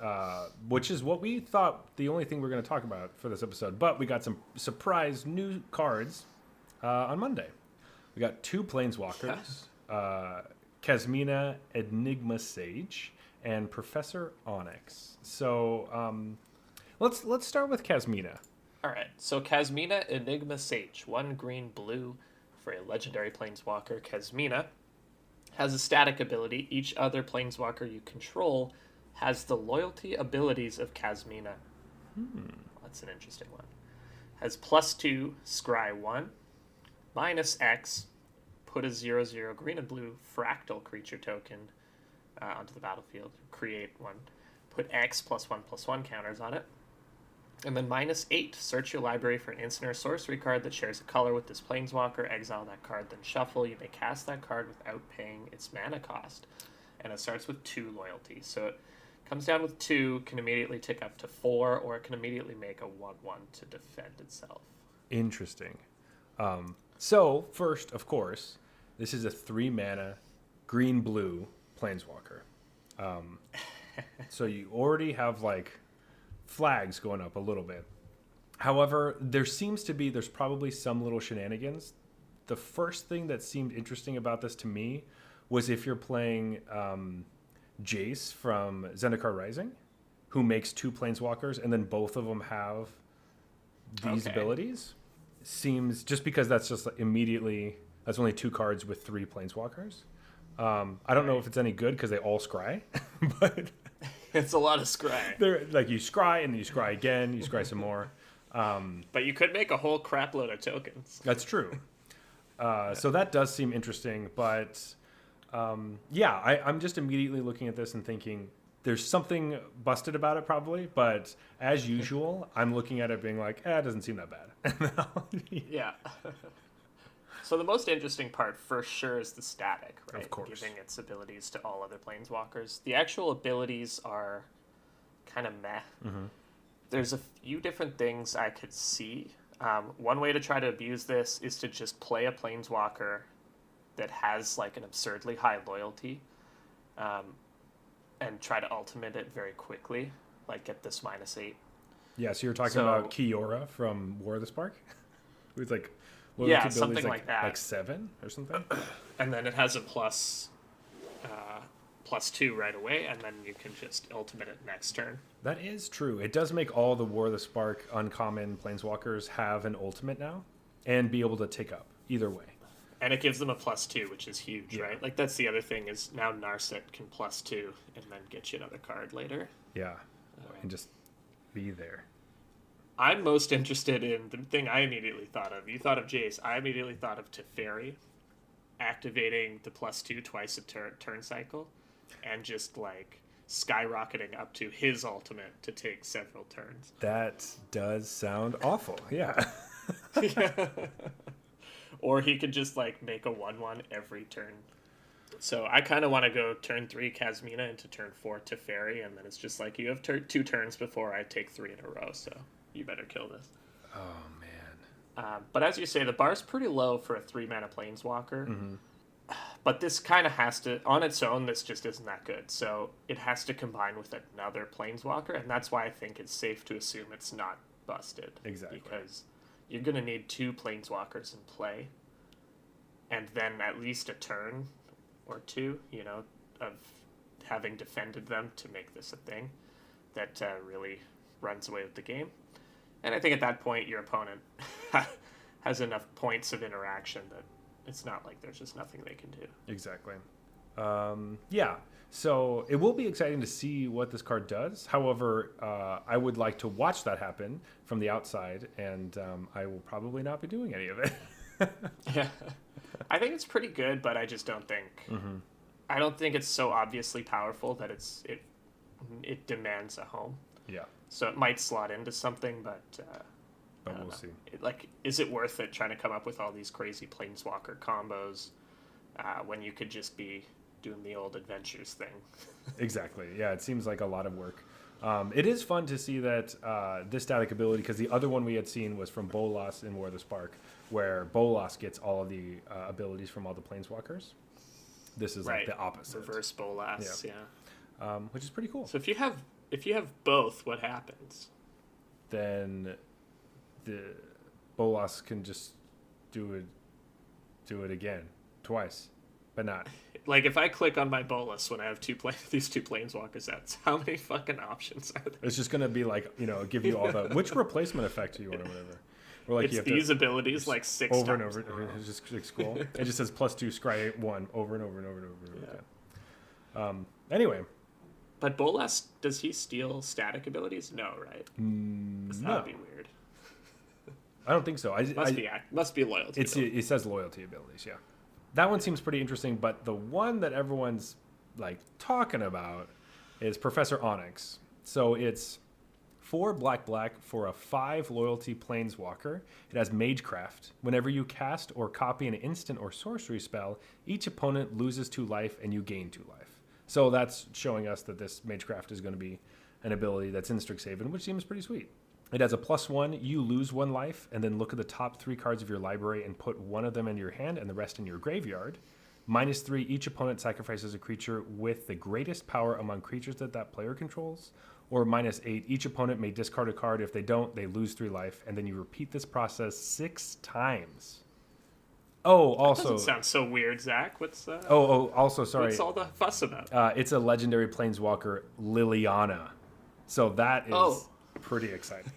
which is what we thought the only thing we're going to talk about for this episode. But we got some surprise new cards on Monday. We got 2 Planeswalkers, Kasmina Enigma Sage, and Professor Onyx. So let's start with Kasmina. All right. So Kasmina Enigma Sage, 1 green blue for a legendary planeswalker. Kasmina has a static ability. Each other planeswalker you control has the loyalty abilities of Kasmina. That's an interesting one. Has +2, scry 1, -X, put a 0/0 green and blue fractal creature token onto the battlefield. Create one. Put X +1/+1 counters on it. And then -8, search your library for an instant or sorcery card that shares a color with this planeswalker, exile that card, then shuffle. You may cast that card without paying its mana cost. And it starts with 2 loyalty. So it comes down with 2, can immediately tick up to 4, or it can immediately make a 1/1 to defend itself. Interesting. So, first, of course, this is a 3 mana green-blue planeswalker. So you already have, like, flags going up a little bit. However, there's probably some little shenanigans. The first thing that seemed interesting about this to me was if you're playing Jace from Zendikar Rising, who makes 2 planeswalkers, and then both of them have these abilities. Seems, just because that's just immediately, that's only 2 cards with 3 planeswalkers. I don't know if it's any good because they all scry, but it's a lot of scry. They're like, you scry and then you scry again, you scry some more. But you could make a whole crap load of tokens. That's true. So that does seem interesting, but I'm just immediately looking at this and thinking there's something busted about it probably, but as usual, I'm looking at it being like, it doesn't seem that bad. Yeah. So the most interesting part for sure is the static, right? Of course. Giving its abilities to all other planeswalkers. The actual abilities are kind of meh. There's a few different things I could see. One way to try to abuse this is to just play a planeswalker that has like an absurdly high loyalty, and try to ultimate it very quickly, like get this -8. Yeah, so you're talking about Kiora from War of the Spark? Who's like, something like that. Like 7 or something? And then it has a +2 right away, and then you can just ultimate it next turn. That is true. It does make all the War of the Spark uncommon planeswalkers have an ultimate now and be able to take up either way. And it gives them a +2, which is huge, right? Like, that's the other thing is now Narset can +2 and then get you another card later. Yeah, and just be there. I'm most interested in the thing I immediately thought of. You thought of Jace. I immediately thought of Teferi activating the +2 twice a turn cycle and just, like, skyrocketing up to his ultimate to take several turns. That does sound awful, yeah. Yeah. Or he could just, like, make a 1/1 every turn. So I kind of want to go turn 3 Kasmina into turn 4 Teferi, and then it's just like, you have 2 turns before I take 3 in a row, so you better kill this. Oh, man. But as you say, the bar's pretty low for a 3-mana planeswalker. But this kind of has to, on its own, this just isn't that good. So it has to combine with another planeswalker, and that's why I think it's safe to assume it's not busted. Exactly. Because you're going to need 2 planeswalkers in play, and then at least a turn or 2, of having defended them to make this a thing that really runs away with the game. And I think at that point, your opponent has enough points of interaction that it's not like there's just nothing they can do. Exactly. Yeah. So it will be exciting to see what this card does. However, I would like to watch that happen from the outside, and I will probably not be doing any of it. Yeah, I think it's pretty good, but I just don't think. I don't think it's so obviously powerful that it demands a home. Yeah. So it might slot into something, but We'll see. Is it worth it trying to come up with all these crazy planeswalker combos when you could just be doing the old adventures thing? Exactly. Yeah, it seems like a lot of work. It is fun to see that this static ability, because the other one we had seen was from Bolas in War of the Spark, where Bolas gets all of the abilities from all the planeswalkers. This is like the opposite. Reverse Bolas, yeah. Which is pretty cool. So if you have both, what happens? Then the Bolas can just do it again, twice, but not. Like, if I click on my Bolas when I have these two planeswalkers, that's how many fucking options are there? It's just going to be like, give you all the, which replacement effect do you want or whatever. Or like it's you have these abilities like six over times. and over. It's just like scroll. It just says +2 scry 1 over and over and over and over. Yeah. Okay. Anyway. But Bolas, does he steal static abilities? No, right? That would be weird. I don't think so. Must be loyalty. It says loyalty abilities, yeah. That one seems pretty interesting, but the one that everyone's like talking about is Professor Onyx. So it's 4 black for a 5 loyalty planeswalker. It has Magecraft. Whenever you cast or copy an instant or sorcery spell, each opponent loses 2 life and you gain 2 life. So that's showing us that this Magecraft is going to be an ability that's in Strixhaven, which seems pretty sweet. It has a +1, you lose 1 life, and then look at the top 3 cards of your library and put 1 of them in your hand and the rest in your graveyard. -3, each opponent sacrifices a creature with the greatest power among creatures that player controls. Or -8, each opponent may discard a card. If they don't, they lose 3 life, and then you repeat this process 6 times. Oh, also... That doesn't sound so weird, Zach. What's... also, sorry. What's all the fuss about? It's a legendary planeswalker, Liliana. So that is... pretty exciting.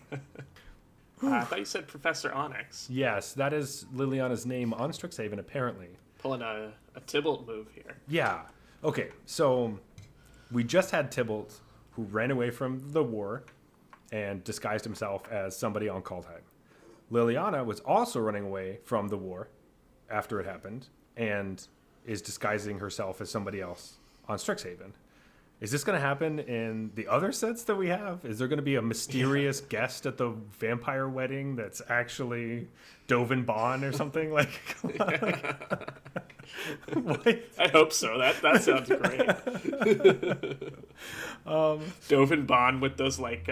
I thought you said Professor Onyx. Yes, that is Liliana's name on Strixhaven, apparently. Pulling a Tybalt move here. Yeah. Okay, so we just had Tybalt, who ran away from the war and disguised himself as somebody on Kaldheim. Liliana was also running away from the war after it happened and is disguising herself as somebody else on Strixhaven. Is this going to happen in the other sets that we have? Is there going to be a mysterious guest at the vampire wedding that's actually Dovin Bond or something? Like, what? I hope so. That sounds great. Dovin Bond with those like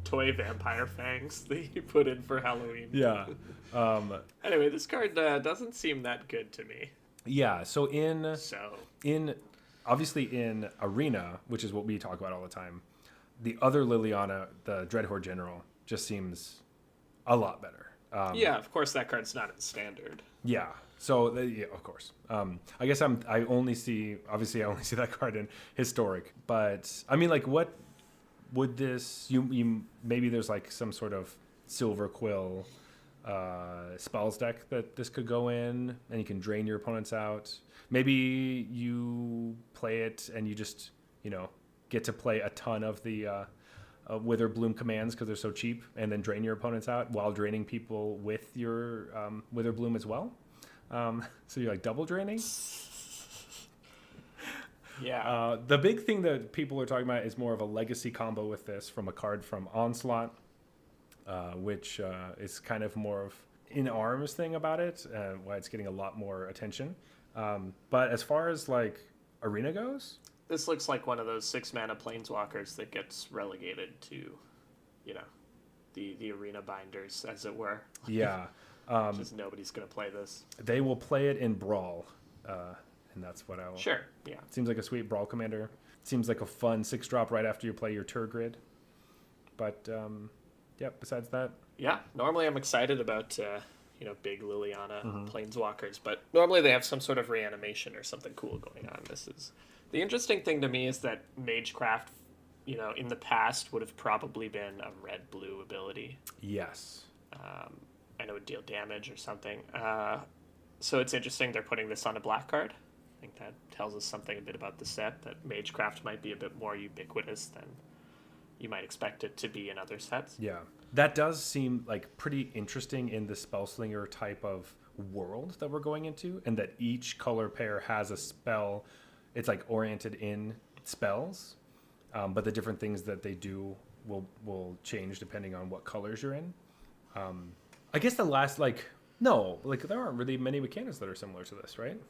toy vampire fangs that you put in for Halloween. Yeah. Anyway, this card doesn't seem that good to me. Yeah. So in obviously in Arena, which is what we talk about all the time, the other Liliana, the Dreadhorde General, just seems a lot better. Yeah, of course that card's not in Standard. Yeah. So yeah, of course. I guess I only see that card in Historic, but I mean, like, what would this? You maybe there's like some sort of Silver Quill spells deck that this could go in, and you can drain your opponents out. Maybe you play it and you just, get to play a ton of the Wither Bloom commands because they're so cheap, and then drain your opponents out while draining people with your Wither Bloom as well. So you're like double draining. Yeah. The big thing that people are talking about is more of a legacy combo with this from a card from Onslaught, which is kind of more of in arms thing about it, why it's getting a lot more attention. But as far as like Arena goes, this looks like one of those 6-mana planeswalkers that gets relegated to, the arena binders, as it were. Yeah. Just nobody's gonna play this. They will play it in Brawl, and that's what I will. Sure. Yeah. Seems like a sweet Brawl commander. Seems like a fun 6-drop right after you play your Turgrid. But besides that. Yeah. Normally I'm excited about big Liliana planeswalkers, but normally they have some sort of reanimation or something cool going on. This is the interesting thing to me is that Magecraft, in the past would have probably been a red-blue ability. Yes. And it would deal damage or something. So it's interesting they're putting this on a black card. I think that tells us something a bit about the set, that Magecraft might be a bit more ubiquitous than you might expect it to be in other sets. Yeah. That does seem like pretty interesting in the Spellslinger type of world that we're going into, and that each color pair has a spell. It's like oriented in spells, but the different things that they do will change depending on what colors you're in. I guess the last, there aren't really many mechanics that are similar to this, right?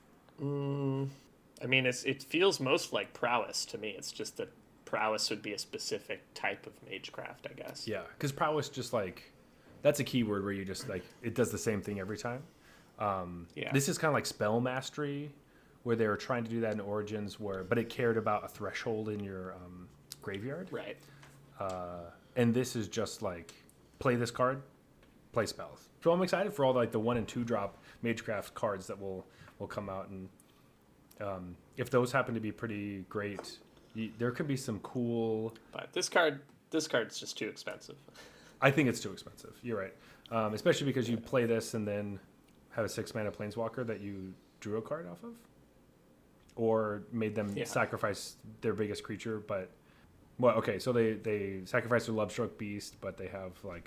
I mean, it feels most like prowess to me. It's just that prowess would be a specific type of magecraft, I guess. Yeah, because prowess just that's a keyword where you just it does the same thing every time. Yeah. This is kind of like spell mastery, where they were trying to do that in Origins, but it cared about a threshold in your graveyard. Right. And this is just play this card, play spells. So I'm excited for all the 1 and 2 drop magecraft cards that will come out, and if those happen to be pretty great, there could be some cool. But this card's just too expensive. I think it's too expensive. You're right, especially because you play this and then have a 6-mana planeswalker that you drew a card off of, or made them sacrifice their biggest creature. But okay, so they sacrifice their Lovestruck Beast, but they have a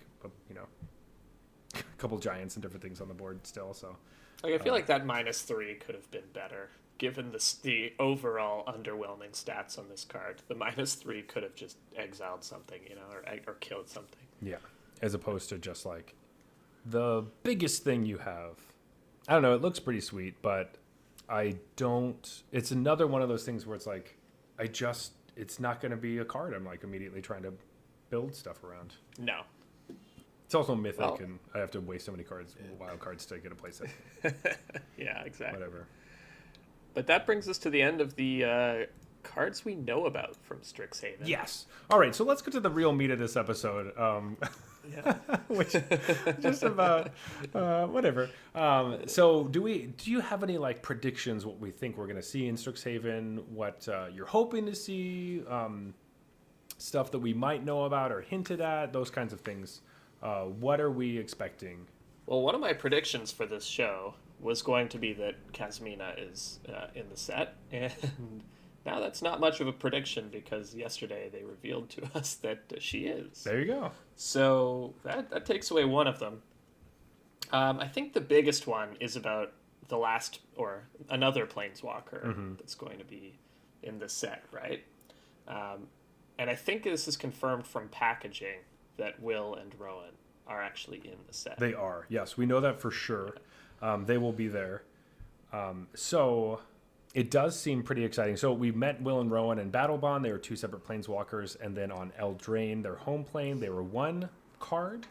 couple giants and different things on the board still. So I feel like that -3 could have been better. Given the overall underwhelming stats on this card, the -3 could have just exiled something, or killed something. Yeah, as opposed to just the biggest thing you have. I don't know. It looks pretty sweet, but I don't. It's another one of those things where it's it's not going to be a card I'm immediately trying to build stuff around. No. It's also mythic, and I have to waste so many wild cards to get a playset. Yeah, exactly. Whatever. But that brings us to the end of the cards we know about from Strixhaven. Yes. All right, so let's get to the real meat of this episode, which just about whatever. So do you have any predictions what we think we're going to see in Strixhaven? What you're hoping to see? Stuff that we might know about or hinted at? Those kinds of things. What are we expecting? Well, one of my predictions for this show was going to be that Kazmina is in the set, and now that's not much of a prediction because yesterday they revealed to us that she is. There you go. So that takes away one of them. I think the biggest one is about the last or another planeswalker that's going to be in the set, right? And I think this is confirmed from packaging that Will and Rowan are actually in the set. They are. Yes, we know that for sure. They will be there. So it does seem pretty exciting. So we met Will and Rowan in Battle Bond. They were 2 separate planeswalkers. And then on Eldraine, their home plane, they were 1 card.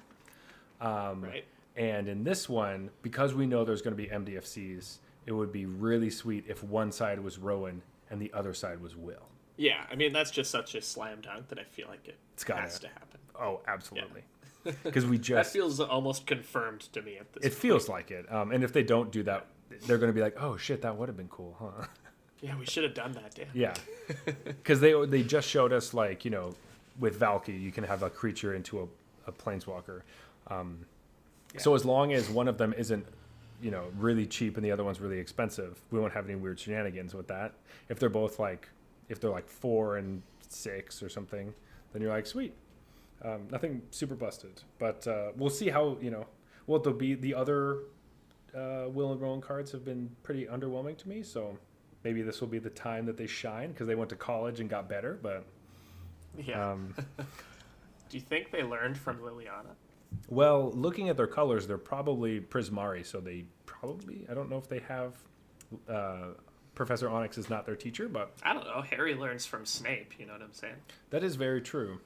Right. And in this one, because we know there's going to be MDFCs, it would be really sweet if one side was Rowan and the other side was Will. Yeah, I mean, that's just such a slam dunk that I feel like it has to happen. Oh, absolutely. Because that feels almost confirmed to me at this point. It feels like it. And if they don't do that, they're going to be like, oh, shit, that would have been cool, huh? Yeah, we should have done that, Dan. Yeah. Because they just showed us, with Valky, you can have a creature into a planeswalker. So as long as one of them isn't, really cheap and the other one's really expensive, we won't have any weird shenanigans with that. If they're both if they're 4 and 6 or something, then you're like, sweet. Nothing super busted, but we'll see how what there'll be. The other Will and Rowan cards have been pretty underwhelming to me, so maybe this will be the time that they shine because they went to college and got better. But yeah, do you think they learned from Liliana? Well, looking at their colors, they're probably Prismari, so they probably I don't know if they have. Professor Onyx is not their teacher, but I don't know. Harry learns from Snape. You know what I'm saying? That is very true.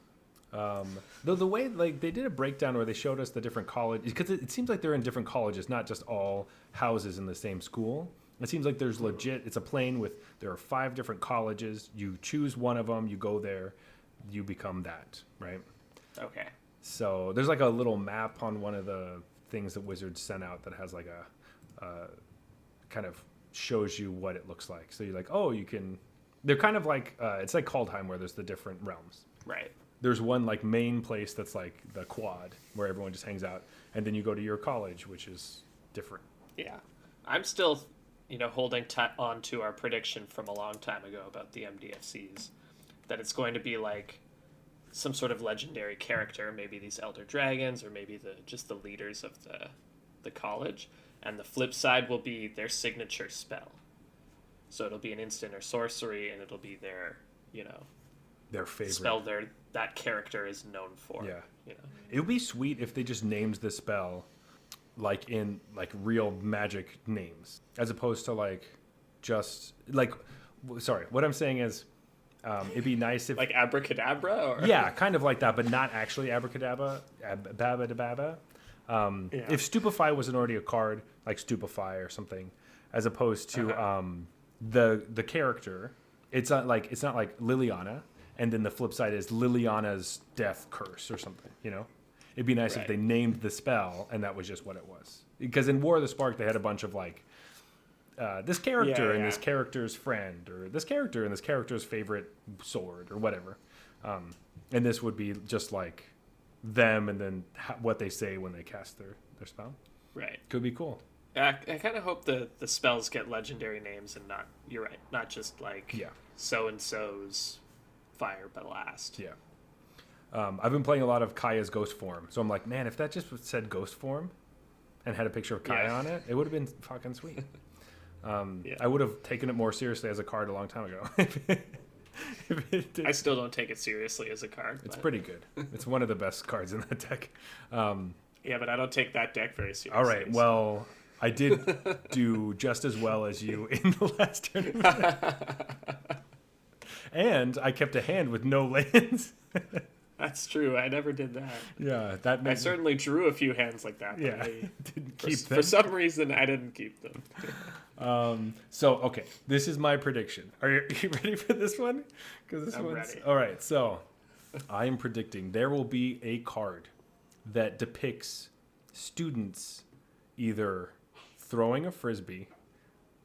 Though the way they did a breakdown where they showed us the different colleges, because it seems like they're in different colleges, not just all houses in the same school. It seems like there's it's a plane there are 5 different colleges. You choose one of them, you go there, you become that, right? Okay. So there's a little map on one of the things that Wizards sent out that has a kind of shows you what it looks like. So you're like, oh, you can. They're kind of it's like Kaldheim where there's the different realms. Right. There's one main place that's the quad where everyone just hangs out, and then you go to your college, which is different. Yeah. I'm still, holding on to our prediction from a long time ago about the MDFCs, that it's going to be like some sort of legendary character, maybe these elder dragons, or maybe just the leaders of the college, and the flip side will be their signature spell. So it'll be an instant or sorcery, and it'll be their their favorite spell that character is known for. Yeah. It would be sweet if they just named the spell like in like real magic names, as opposed to like just like. Sorry, what I'm saying is, it'd be nice if like abracadabra, or yeah, kind of like that, but not actually abracadabra, babadababa. If stupefy wasn't already a card, like stupefy or something, as opposed to the character, it's not like Liliana, and then the flip side is Liliana's death curse or something. It'd be nice if they named the spell and that was just what it was. Because in War of the Spark, they had a bunch of like this character and this character's friend, or this character and this character's favorite sword, or whatever. And this would be just like them, and then what they say when they cast their spell. Right. Could be cool. I kind of hope the spells get legendary names, and not just like so and so's fire blast. Yeah. I've been playing a lot of Kaya's ghost form, so I'm like, man, if that just said ghost form and had a picture of Kaya on it, it would have been fucking sweet. I would have taken it more seriously as a card a long time ago. I still don't take it seriously as a card. It's pretty good. It's one of the best cards in that deck. Yeah, but I don't take that deck very seriously. All right, well, I did do just as well as you in the last tournament. And I kept a hand with no lands. That's true. I never did that. Yeah, I certainly drew a few hands like that. Yeah, didn't keep them. For some reason, I didn't keep them. So, okay, this is my prediction. Are you ready for this one? Because I'm ready. All right, so I am predicting there will be a card that depicts students either throwing a frisbee,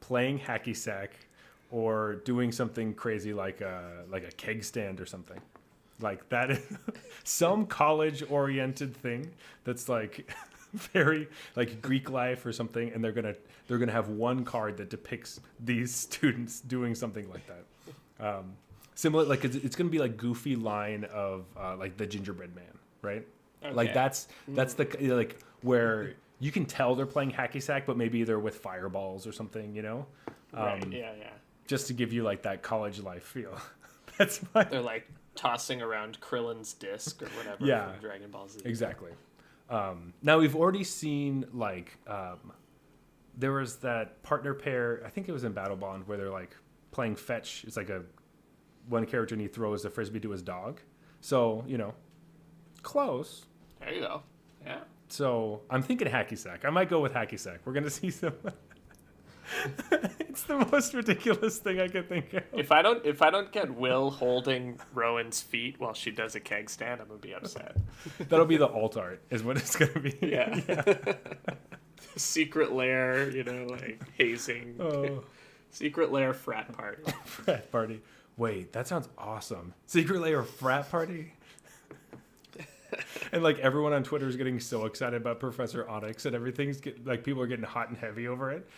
playing hacky sack, or doing something crazy like a keg stand or something. Like that is some college-oriented thing that's like very like Greek life or something, and they're gonna have one card that depicts these students doing something like that. Similar, like it's gonna be like goofy line of like the gingerbread man, right? Okay. Like that's the like where you can tell they're playing hacky sack, but maybe they're with fireballs or something, Right. Yeah. Just to give you like that college life feel. That's my. They're like tossing around Krillin's disc or whatever from Dragon Ball Z. Exactly. Now we've already seen like there was that partner pair. I think it was in Battle Bond where they're like playing fetch. It's like one character and he throws the frisbee to his dog. So close. There you go. Yeah. So I'm thinking hacky sack. I might go with hacky sack. We're gonna see some. It's the most ridiculous thing I could think of. If I don't get Will holding Rowan's feet while she does a keg stand, I'm gonna be upset. That'll be the alt art, is what it's gonna be. Yeah. Secret lair, like hazing. Oh. Secret lair frat party. Frat party. Wait, that sounds awesome. Secret lair frat party. And like everyone on Twitter is getting so excited about Professor Onyx, and everything's like people are getting hot and heavy over it.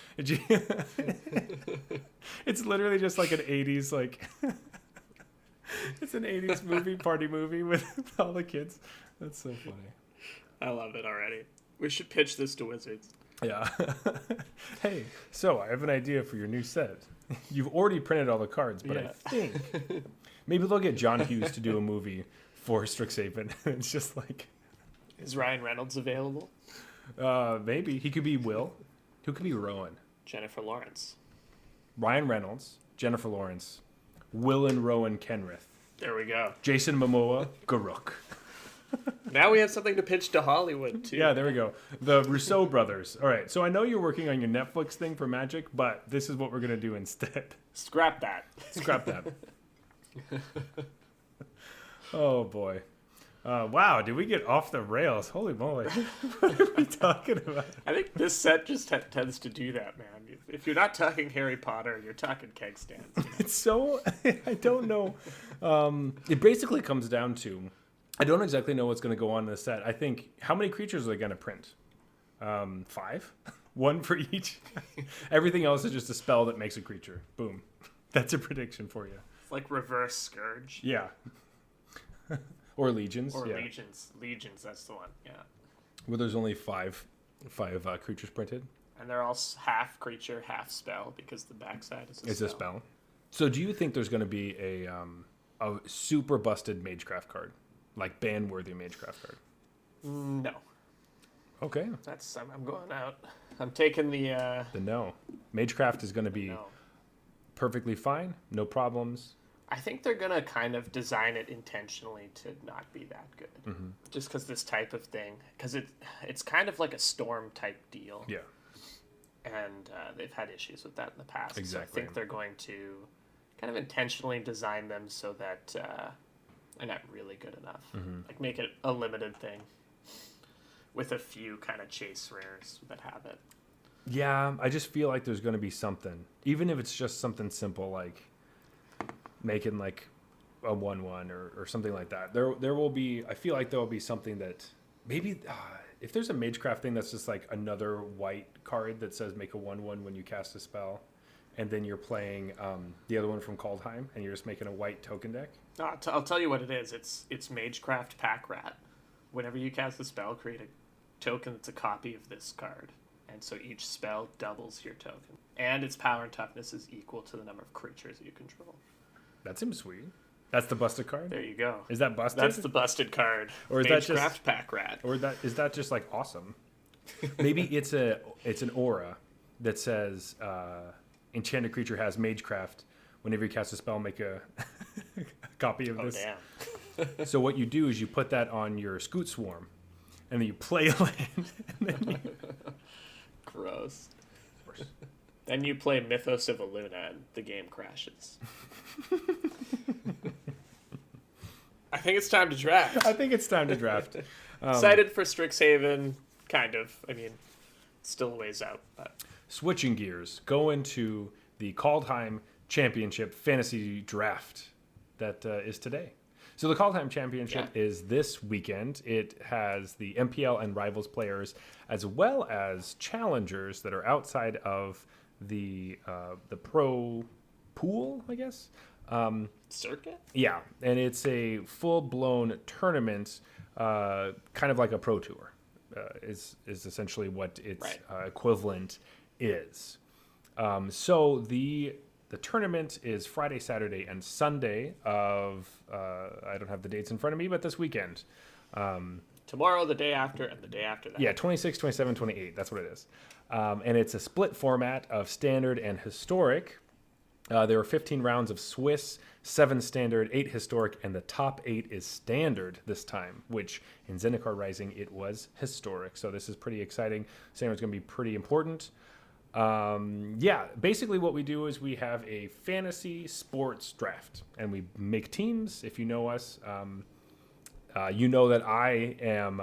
It's literally just like an 80s like it's an 80s party movie with all the kids. That's so funny. I love it already. We should pitch this to Wizards. Yeah. Hey, so I have an idea for your new set. You've already printed all the cards, but I think maybe they'll get John Hughes to do a movie for Strixhaven. It's just like, is Ryan Reynolds available? Maybe he could be Will. Who could be Rowan? Jennifer Lawrence. Ryan Reynolds, Jennifer Lawrence, Will and Rowan Kenrith. There we go. Jason Momoa, Garuk. Now we have something to pitch to Hollywood too. Yeah, there we go. The Rousseau brothers. All right, so I know you're working on your Netflix thing for Magic, but this is what we're gonna do instead. Scrap that. Scrap that. Oh boy. Wow, did we get off the rails? Holy moly. What are we talking about? I think this set just tends to do that, man. If you're not talking Harry Potter, you're talking keg stands. It's so, I don't know. It basically comes down to, I don't exactly know what's going to go on in the set. I think, how many creatures are they going to print? 5? One for each. Everything else is just a spell that makes a creature. Boom. That's a prediction for you. It's like reverse Scourge. Yeah. Or Legions. Or yeah. Legions, that's the one. Yeah. Well, there's only five creatures printed. And they're all half creature, half spell because the backside is a spell. It's a spell. So do you think there's going to be a super busted Magecraft card? Like ban-worthy Magecraft card? No. Okay. I'm going out. I'm taking the no. Magecraft is going to be perfectly fine. No problems. I think they're going to kind of design it intentionally to not be that good. Mm-hmm. Just because this type of thing. Because it's kind of like a Storm type deal. Yeah. And they've had issues with that in the past. Exactly. So I think they're going to kind of intentionally design them so that they're not really good enough. Mm-hmm. Like make it a limited thing with a few kind of chase rares that have it. Yeah, I just feel like there's going to be something. Even if it's just something simple like making like a 1/1 or something like that. There will be, I feel like there will be something that maybe if there's a Magecraft thing that's just like another white card that says make a 1/1 when you cast a spell, and then you're playing the other one from Kaldheim and you're just making a white token deck. I'll tell you what it is. It's Magecraft Pack Rat. Whenever you cast a spell, create a token that's a copy of this card. And so each spell doubles your token. And its power and toughness is equal to the number of creatures you control. That seems sweet. That's the busted card? There you go. Is that busted? That's the busted card. Or is that just Magecraft Pack Rat? Or is that just like awesome? Maybe it's an aura that says enchanted creature has Magecraft. Whenever you cast a spell, make a copy of this. Damn. So what you do is you put that on your Scoot Swarm, and then you play a land. And then Gross. Then you play Mythos of Illuna, and the game crashes. I think it's time to draft. Excited for Strixhaven, kind of. I mean, still a ways out. But. Switching gears, go into the Kaldheim Championship Fantasy Draft that is today. So the Kaldheim Championship is this weekend. It has the MPL and Rivals players, as well as challengers that are outside of the pro pool, I guess. Circuit? Yeah, and it's a full-blown tournament, kind of like a pro tour, is essentially what its equivalent is. So the tournament is Friday, Saturday, and Sunday of, I don't have the dates in front of me, but this weekend. Tomorrow, the day after, and the day after that. Yeah, 26, 27, 28, that's what it is. And it's a split format of standard and historic. There are 15 rounds of Swiss, 7 standard, 8 historic, and the top 8 is standard this time, which in Zendikar Rising, it was historic. So this is pretty exciting. Standard's going to be pretty important. Basically what we do is we have a fantasy sports draft, and we make teams. If you know us, you know that I am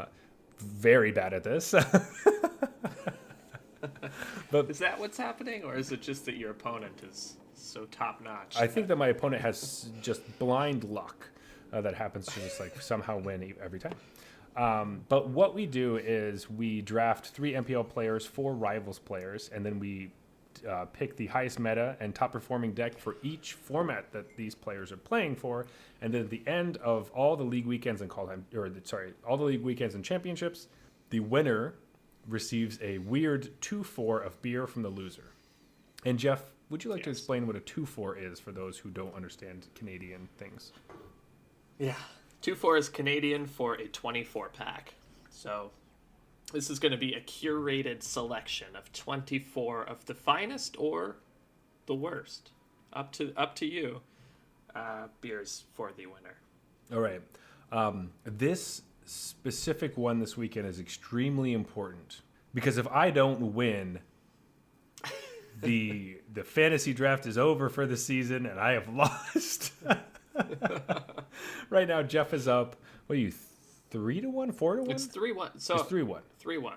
very bad at this. But is that what's happening, or is it just that your opponent is so top notch? I think that my opponent has just blind luck that happens to just like somehow win every time. But what we do is we draft 3 MPL players, 4 Rivals players, and then we pick the highest meta and top performing deck for each format that these players are playing for. And then at the end of all the league weekends and all the league weekends and championships, the winner receives a weird 2-4 of beer from the loser. And Jeff, would you like to explain what a 2-4 is for those who don't understand Canadian things? Yeah. 2-4 is Canadian for a 24 pack. So this is going to be a curated selection of 24 of the finest or the worst. Up to you. Beers for the winner. All right. This specific one this weekend is extremely important because if I don't win, the fantasy draft is over for the season and I have lost. Right now, Jeff is up. What are you, 3-1, 4-1? It's 3-1. So it's 3-1. 3-1.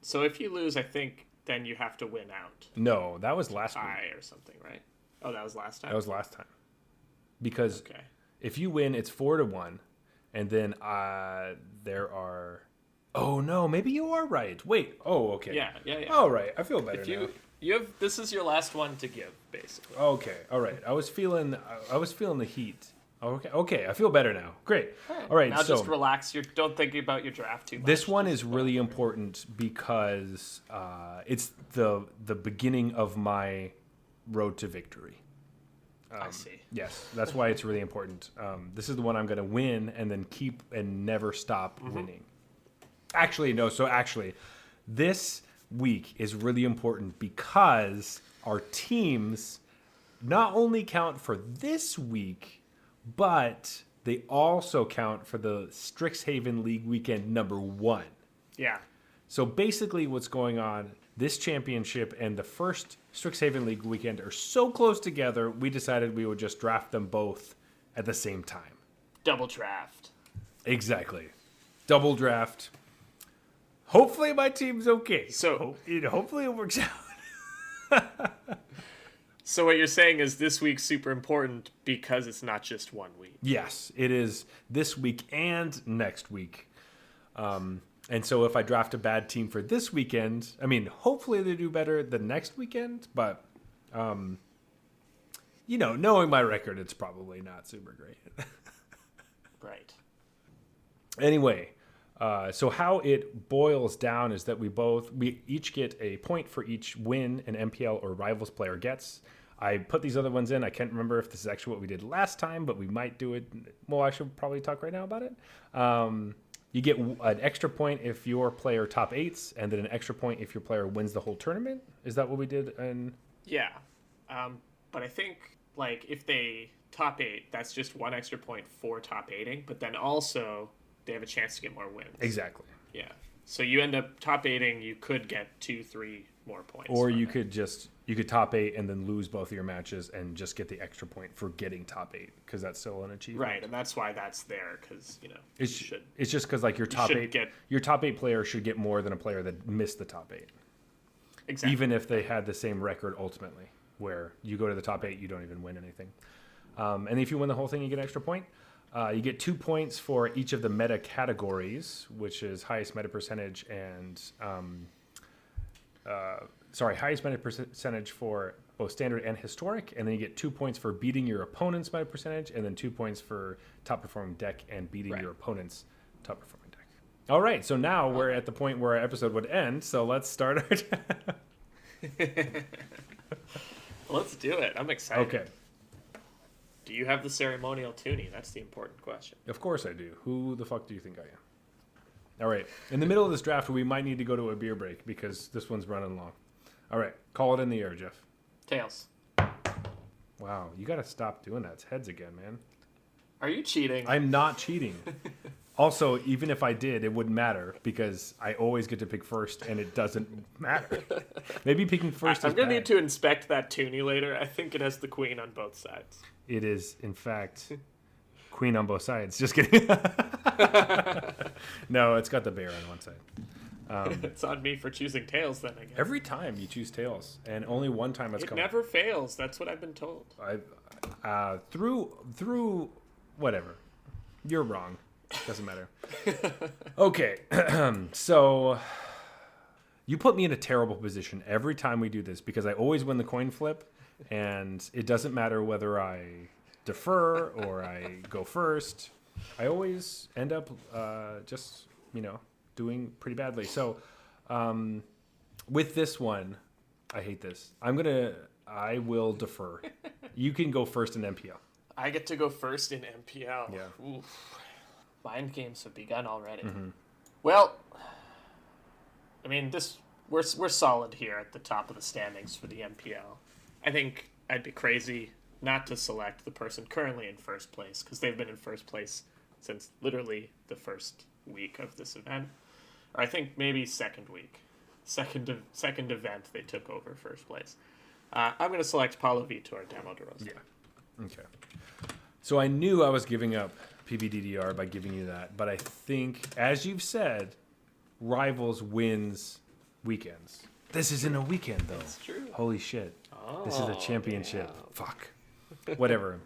So if you lose, I think then you have to win out. No, that was last week. Or something, right? Oh, that was last time. That was last time. Because if you win, it's 4-1, and then there are Oh no, maybe you are right. Wait. Oh, okay. Yeah. All right. I feel better If now. you have, this is your last one to give, basically. Okay. All right. I was feeling the heat. Okay. I feel better now. Great. All right. Now so just relax. Don't think about your draft too much. this one Just is really important because it's the beginning of my road to victory. I see. Yes, that's why it's really important. This is the one I'm going to win and then keep and never stop winning. Actually, no. So actually, this week is really important because our teams not only count for this week, but they also count for the Strixhaven League Weekend #1. Yeah. So basically what's going on, this championship and the first Strixhaven League Weekend are so close together, we decided we would just draft them both at the same time. Double draft. Exactly. Double draft. Hopefully my team's okay. So Hopefully it works out. So what you're saying is this week's super important because it's not just 1 week. Yes, it is this week and next week. And so if I draft a bad team for this weekend, I mean, hopefully they do better the next weekend. But, knowing my record, it's probably not super great. Right. Anyway, so how it boils down is that we each get a point for each win an MPL or Rivals player gets. I put these other ones in. I can't remember if this is actually what we did last time, but we might do it. Well, I should probably talk right now about it. You get an extra point if your player top 8s, and then an extra point if your player wins the whole tournament. Is that what we did? Yeah. But I think, if they top 8, that's just 1 extra point for top 8ing, but then also they have a chance to get more wins. Exactly. Yeah. So you end up top 8ing, you could get 2-3 more points. Or you could top 8 and then lose both of your matches and just get the extra point for getting top 8 because that's still an achievement. Right, and that's why that's there because it's just because your top 8 player should get more than a player that missed the top 8. Exactly. Even if they had the same record ultimately, where you go to the top 8, you don't even win anything. And if you win the whole thing, you get an extra point. You get 2 points for each of the meta categories, which is highest meta percentage and highest meta percentage for both standard and historic, and then you get 2 points for beating your opponent's meta percentage, and then 2 points for top performing deck and beating your opponent's top performing deck. All right, so now we're at the point where our episode would end, so let's start our Let's do it. I'm excited. Okay. Do you have the ceremonial toonie? That's the important question. Of course I do. Who the fuck do you think I am? All right. In the middle of this draft, we might need to go to a beer break because this one's running long. All right. Call it in the air, Jeff. Tails. Wow. You got to stop doing that. It's heads again, man. Are you cheating? I'm not cheating. Also, even if I did, it wouldn't matter because I always get to pick first and it doesn't matter. Maybe picking first I'm going to need to inspect that toonie later. I think it has the queen on both sides. It is, in fact, queen on both sides. Just kidding. No, it's got the bear on one side. It's on me for choosing tails then, I guess. Every time you choose tails, and only one time it's come up. It never fails. That's what I've been told. Through whatever. You're wrong. Doesn't matter. Okay. So you put me in a terrible position every time we do this because I always win the coin flip, and it doesn't matter whether I defer or I go first. I always end up just doing pretty badly. So with this one, I hate this. I will defer. You can go first in MPL. I get to go first in MPL. Yeah. Oof. Mind games have begun already. Mm-hmm. Well, I mean, we're solid here at the top of the standings for the MPL. I think I'd be crazy not to select the person currently in first place because they've been in first place since literally the first week of this event, or I think maybe second week, second event they took over first place. I'm going to select Paulo Vitor Damo de Rosa. Yeah. Okay. So I knew I was giving up PBDDR by giving you that, but I think, as you've said, Rivals wins weekends. This isn't a weekend, though. That's true. Holy shit. Oh, this is a championship. yeah. Fuck. Whatever.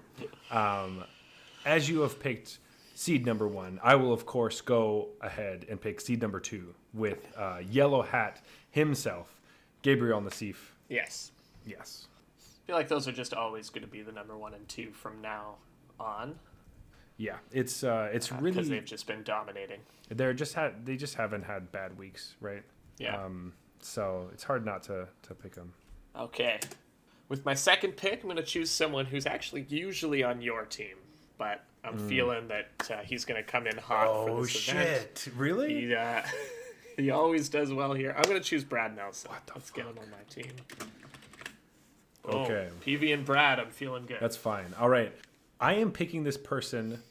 As you have picked seed number 1. I will, of course, go ahead and pick seed number 2 with Yellow Hat himself, Gabriel Nassif. Yes. Yes. I feel like those are just always going to be the number 1 and 2 from now on. Yeah, it's really because they've just been dominating. They just haven't had bad weeks, right? Yeah. So it's hard not to pick them. Okay. With my second pick, I'm going to choose someone who's actually usually on your team, but I'm feeling that he's going to come in hot for this event. Shit! Really? He always does well here. I'm going to choose Brad Nelson. Let's get him on my team. Okay. PV and Brad, I'm feeling good. That's fine. All right. I am picking this person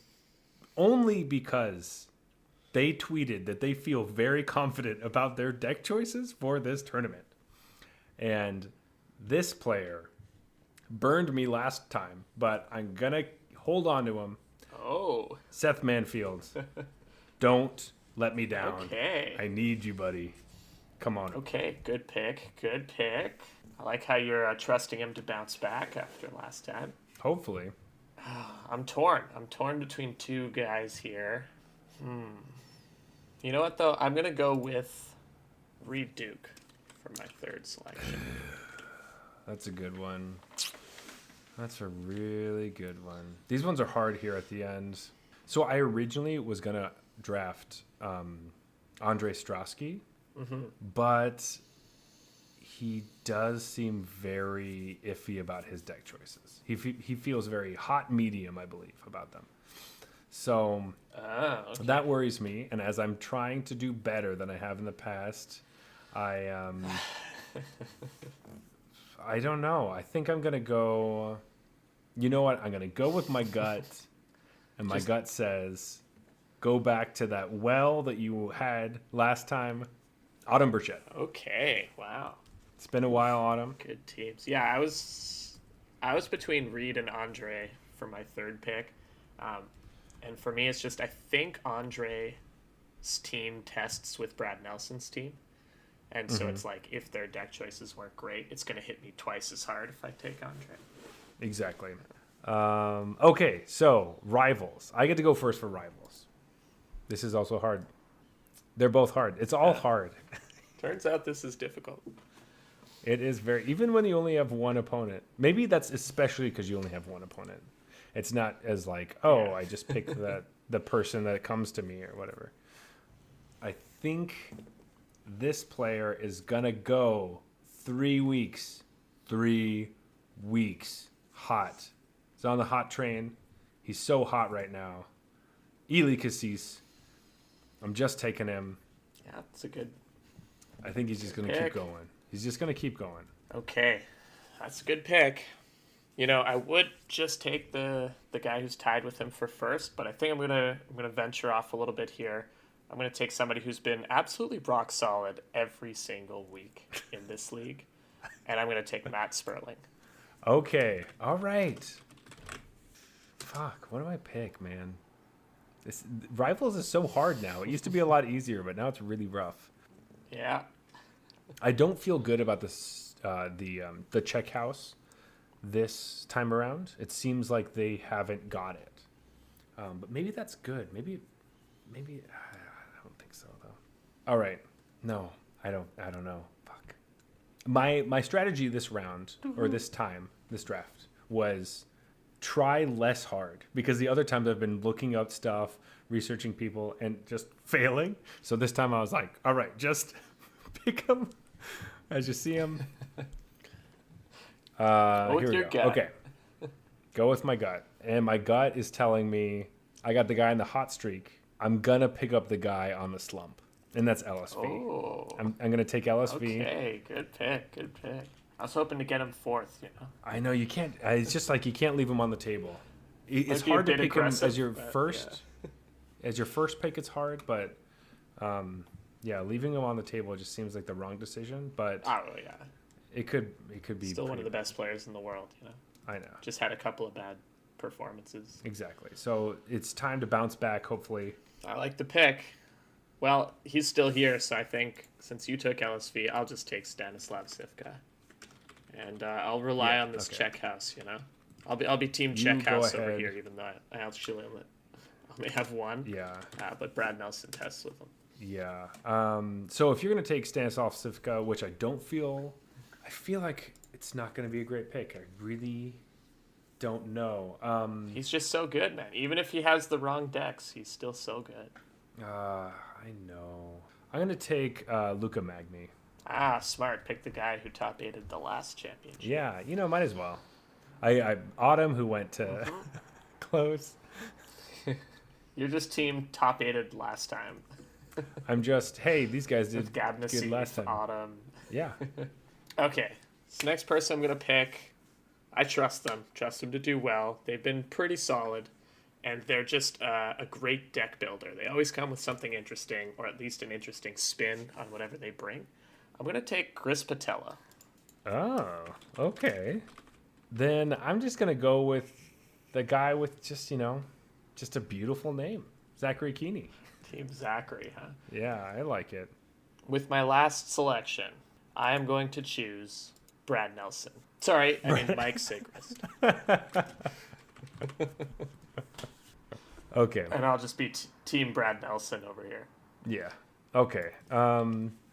only because they tweeted that they feel very confident about their deck choices for this tournament. And this player burned me last time, but I'm going to hold on to him. Oh. Seth Manfield. Don't let me down. Okay. I need you, buddy. Come on. Okay, good pick. Good pick. I like how you're trusting him to bounce back after last time. Hopefully. I'm torn. I'm torn between two guys here. You know what, though? I'm going to go with Reed Duke for my third selection. That's a good one. That's a really good one. These ones are hard here at the end. So I originally was going to draft Andre Strosky, but he does seem very iffy about his deck choices. He feels very hot medium, I believe, about them. So that worries me. And as I'm trying to do better than I have in the past, I don't know. I think I'm going to go... You know what? I'm going to go with my gut. And my gut says, go back to that well that you had last time. Autumn Burchett. Okay, wow. It's been a while, Autumn. Good teams. Yeah, I was between Reed and Andre for my third pick. And for me, it's just I think Andre's team tests with Brad Nelson's team. And so it's like, if their deck choices weren't great, it's going to hit me twice as hard if I take Andre. Exactly. Okay, so rivals. I get to go first for rivals. This is also hard. They're both hard. It's all hard. Turns out this is difficult. It is very, even when you only have one opponent. Maybe that's especially because you only have one opponent. It's not as like, I just pick the person that comes to me or whatever. I think this player is gonna go 3 weeks. 3 weeks. Hot. He's on the hot train. He's so hot right now. Ely Cassis. I'm just taking him. Yeah, that's a good... I think he's just going to keep going. He's just going to keep going. Okay. That's a good pick. You know, I would just take the guy who's tied with him for first, but I think I'm gonna venture off a little bit here. I'm gonna take somebody who's been absolutely rock solid every single week in this league, and I'm gonna take Matt Sperling. Okay. All right. Fuck. What do I pick, man? This Rivals is so hard now. It used to be a lot easier, but now it's really rough. Yeah. I don't feel good about this. The check house this time around. It seems like they haven't got it. But maybe that's good. Maybe I don't think so though. All right. No, I don't know. Fuck. My strategy this round or this draft was try less hard, because the other times I've been looking up stuff, researching people, and just failing. So this time I was like, all right, just pick them as you see them. Go with here we your go. gut. Okay. Go with my gut. And my gut is telling me I got the guy in the hot streak. I'm going to pick up the guy on the slump. And that's LSV. Oh. I'm going to take LSV. Okay, good pick. I was hoping to get him fourth, you know. I know you can't. It's just like you can't leave him on the table. It's Might be a hard to bit pick him as aggressive, your but, first. yeah. As your first pick, it's hard, but leaving him on the table just seems like the wrong decision. But Oh yeah. it could be Still one of pretty the best players in the world, you know. I know. Just had a couple of bad performances. Exactly. So it's time to bounce back, hopefully. I like the pick. Well, he's still here, so I think since you took LSV, I'll just take Stanislav Sivka. And I'll rely on this check house, you know. I'll be team check house over here, even though I actually only have one. Yeah. But Brad Nelson tests with them. Yeah. So if you're going to take Stanislav Sivka, which I feel like it's not going to be a great pick. I really don't know. He's just so good, man. Even if he has the wrong decks, he's still so good. I know. I'm going to take Luca Magni. Smart. Pick the guy who top 8'd the last championship. Yeah, might as well. I Autumn, who went to close. You're just team top 8'd last time. I'm just, hey, these guys did good last time. Autumn. Yeah. Okay. So next person I'm going to pick, I trust them. Trust them to do well. They've been pretty solid, and they're just a great deck builder. They always come with something interesting, or at least an interesting spin on whatever they bring. I'm going to take Chris Patella. Oh, okay. Then I'm just going to go with the guy with just a beautiful name, Zachary Keeney. Team Zachary, huh? Yeah, I like it. With my last selection, I am going to choose Brad Nelson. Sorry, I mean Mike Sigrist. Okay. And I'll just be Team Brad Nelson over here. Yeah. Okay.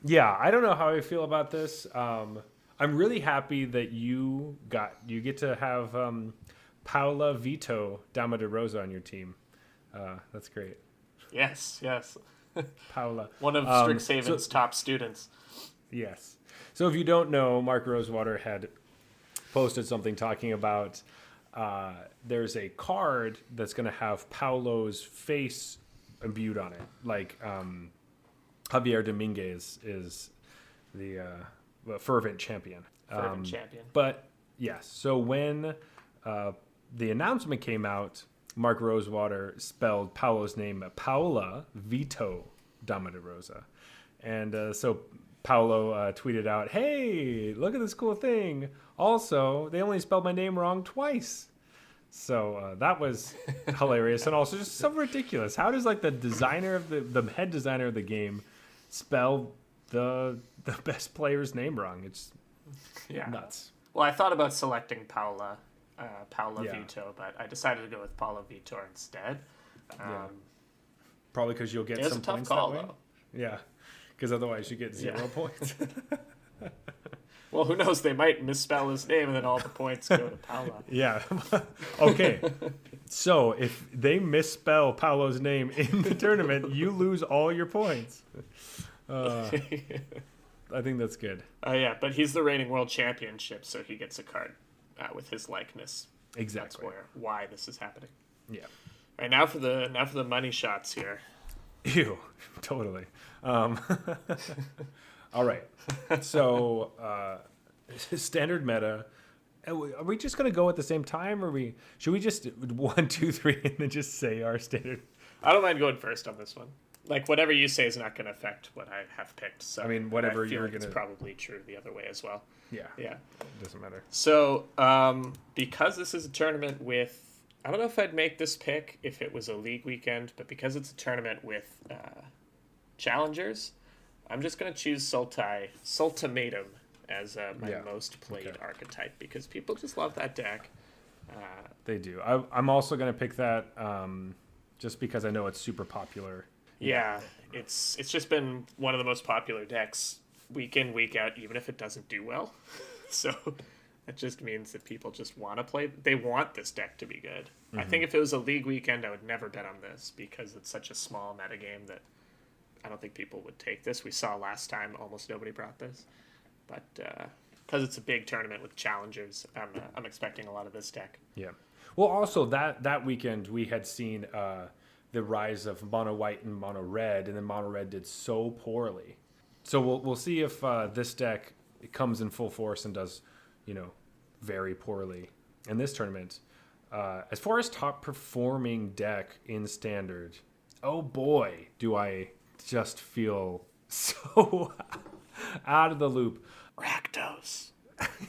Yeah, I don't know how I feel about this. I'm really happy that you get to have Paula Vito Dama de Rosa on your team. That's great. Yes. Paula. One of Strixhaven's top students. Yes. So if you don't know, Mark Rosewater had posted something talking about there's a card that's going to have Paulo's face imbued on it. Like Javier Dominguez is the fervent champion. But yes, so when the announcement came out, Mark Rosewater spelled Paulo's name Paula Vito Dama de Rosa. And so Paulo tweeted out, "Hey, look at this cool thing. Also, they only spelled my name wrong twice." So that was hilarious and also just so ridiculous. How does like the designer of the head designer of the game spell the best player's name wrong? It's nuts. Well, I thought about selecting Paula Vito, but I decided to go with Paula Vitor instead. Probably because you'll get some tough points call, that way. though. Yeah, because otherwise you get 0 points. Well, who knows? They might misspell his name and then all the points go to Paula. Yeah. Okay. So if they misspell Paulo's name in the tournament, you lose all your points. I think that's good. Yeah, but he's the reigning world championship, so he gets a card with his likeness. Exactly. That's why this is happening. Yeah. All right, now for the money shots here. Ew, totally. All right. So, standard meta. Are we just going to go at the same time, or should we just 1, 2, 3, and then just say our standard? I don't mind going first on this one. Like, whatever you say is not going to affect what I have picked. So I mean, whatever you're going to... It's probably true the other way as well. Yeah. Yeah. It doesn't matter. So, because this is a tournament with... I don't know if I'd make this pick if it was a league weekend, but because it's a tournament with challengers, I'm just going to choose Sultimatum as my most played archetype because people just love that deck. They do. I'm also going to pick that just because I know it's super popular. Yeah, it's just been one of the most popular decks week in, week out, even if it doesn't do well. So that just means that people just want to play. They want this deck to be good. Mm-hmm. I think if it was a league weekend, I would never bet on this because it's such a small metagame that I don't think people would take this. We saw last time almost nobody brought this. But because it's a big tournament with challengers, I'm expecting a lot of this deck. Yeah. Well, also that weekend we had seen the rise of mono white and mono red, and then mono red did so poorly. So we'll see if this deck comes in full force and does, very poorly in this tournament. As far as top performing deck in standard, oh boy, do I just feel so out of the loop. Rakdos.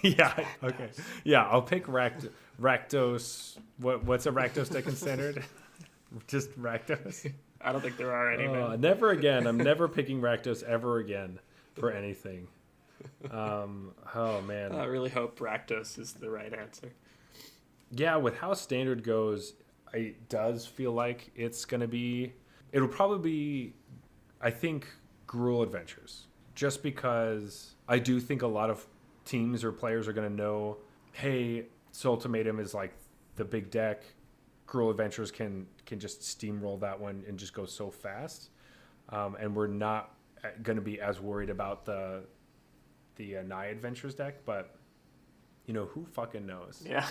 Yeah. Okay. Yeah, I'll pick Rakdos. What's a Rakdos deck in standard? Just Rakdos. I don't think there are any. Never again. I'm never picking Rakdos ever again for anything. Oh man. I really hope Rakdos is the right answer. Yeah, with how standard goes, it does feel like it'll probably be, I think, Gruul Adventures. Just because I do think a lot of teams or players are going to know, hey, Soul Ultimatum is like the big deck. Gruul Adventures can just steamroll that one and just go so fast. And we're not going to be as worried about the Naya Adventures deck, but who fucking knows? Yeah.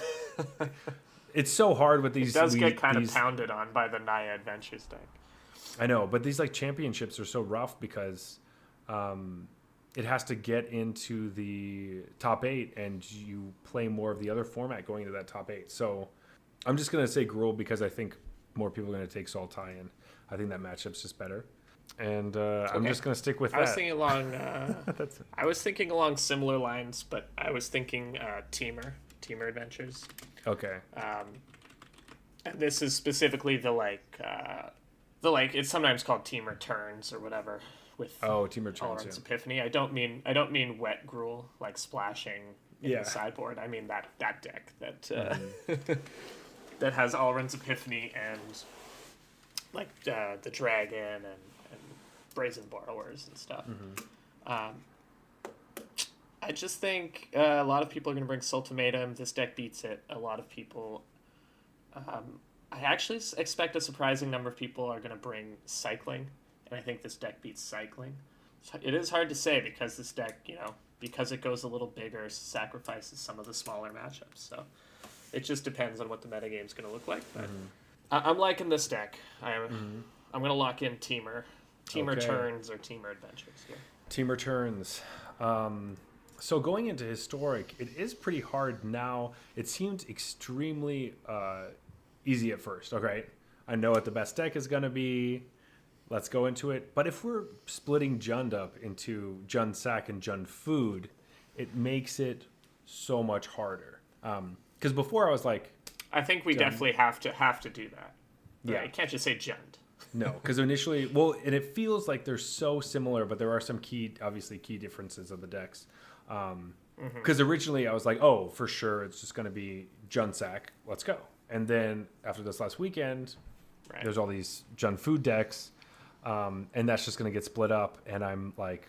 It's so hard with these. It does get kind of pounded on by the Naya Adventures deck. I know, but these like championships are so rough because it has to get into the top 8, and you play more of the other format going into that top 8. So I'm just gonna say Gruul because I think more people are gonna take Sultai, and I think that matchup's just better. And I'm just gonna stick with that. I was thinking along similar lines, but I was thinking Teamer Adventures. Okay. And this is specifically the it's sometimes called Teamer Turns or whatever with Teamer Turns. Tolerance Epiphany. I don't mean wet Gruul like splashing in the sideboard. I mean that deck that that has Alrund's Epiphany and like the Dragon and Brazen Borrowers and stuff. I just think a lot of people are going to bring Sultimatum. This deck beats it. A lot of people. I actually expect a surprising number of people are going to bring Cycling, and I think this deck beats Cycling. It is hard to say because this deck, because it goes a little bigger, sacrifices some of the smaller matchups. So it just depends on what the metagame is going to look like. But I'm liking this deck. I'm going to lock in Teamer Turns or Teamer Adventures here. Teamer Turns. So going into Historic, it is pretty hard now. It seemed extremely easy at first. Okay, I know what the best deck is going to be. Let's go into it. But if we're splitting Jund up into Jund Sack and Jund Food, it makes it so much harder. Because before I was like, I think we definitely have to do that. Right? Yeah, you can't just say Jund. No, because initially, and it feels like they're so similar, but there are some key differences of the decks. Because originally I was like, oh, for sure, it's just going to be Jund Sack. Let's go. And then after this last weekend, there's all these Jund Food decks, and that's just going to get split up. And I'm like,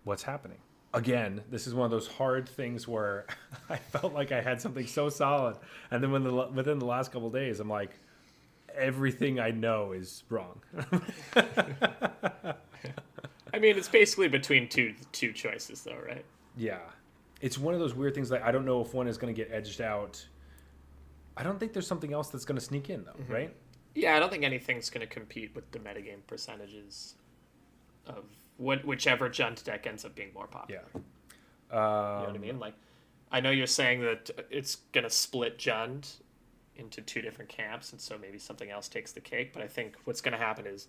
what's happening? Again, this is one of those hard things where I felt like I had something so solid, and then within the last couple of days, I'm like, everything I know is wrong. I mean, it's basically between two choices, though, right? Yeah. It's one of those weird things. Like, I don't know if one is going to get edged out. I don't think there's something else that's going to sneak in, though, right? Yeah, I don't think anything's going to compete with the metagame percentages of whichever Jund deck ends up being more popular. Yeah. You know what I mean? Like, I know you're saying that it's going to split Jund into two different camps, and so maybe something else takes the cake. But I think what's going to happen is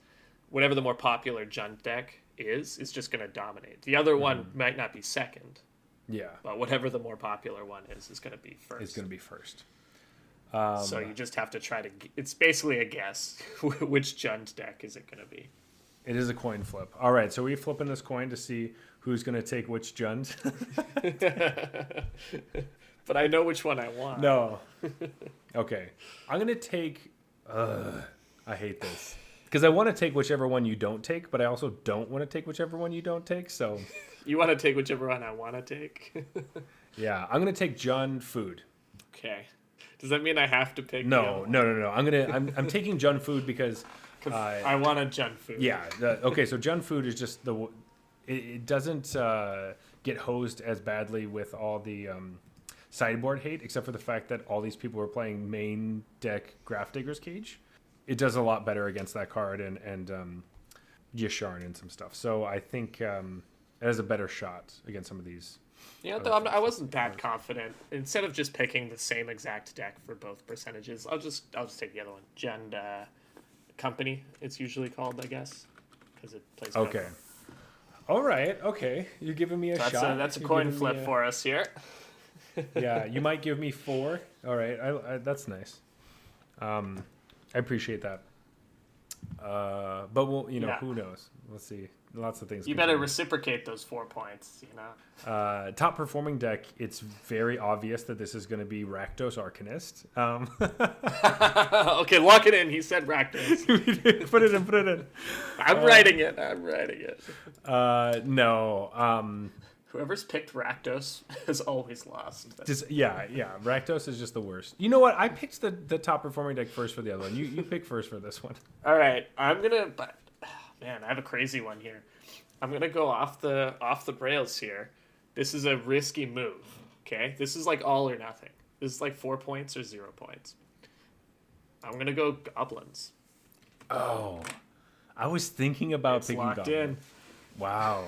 whatever the more popular Jund deck is just going to dominate. The other one might not be second. Yeah. But whatever the more popular one is going to be first. It's going to be first. So you just have to try to... It's basically a guess. Which Jund deck is it going to be? It is a coin flip. All right, so we're flipping this coin to see who's going to take which Jund. But I know which one I want. No. Okay. I'm going to take... I hate this. Because I want to take whichever one you don't take, but I also don't want to take whichever one you don't take, so... You want to take whichever one I want to take? Yeah, I'm going to take Jund Food. Okay. Does that mean I have to pick? No. I'm taking Jund Food because I want a Jund Food. Yeah. Okay. So Jund Food is just it doesn't get hosed as badly with all the sideboard hate, except for the fact that all these people are playing main deck Grafdigger's Cage. It does a lot better against that card and Yasharn and some stuff. So I think it has a better shot against some of these. Yeah, though I wasn't that confident. Instead of just picking the same exact deck for both percentages, I'll just take the other one. Jund Company, it's usually called, I guess, because it plays. Okay. Better. All right. Okay, you're giving me a shot. That's a coin flip for us here. Yeah, you might give me 4. All right, I that's nice. I appreciate that. But we'll, who knows? Let's see. lots of things. You better reciprocate those 4 points, you know. Top performing deck. It's very obvious that this is going to be Rakdos Arcanist. Okay, lock it in. He said Rakdos. Put it in. I'm writing it. No. Whoever's picked Rakdos has always lost. Yeah. Rakdos is just the worst. You know what? I picked the top performing deck first for the other one. You pick first for this one. All right, man, I have a crazy one here. I'm gonna go off the rails here. This is a risky move. Okay, this is like all or nothing. This is like 4 points or 0 points. I'm gonna go goblins. Oh, I was thinking about It's picking locked goblins. in. Wow.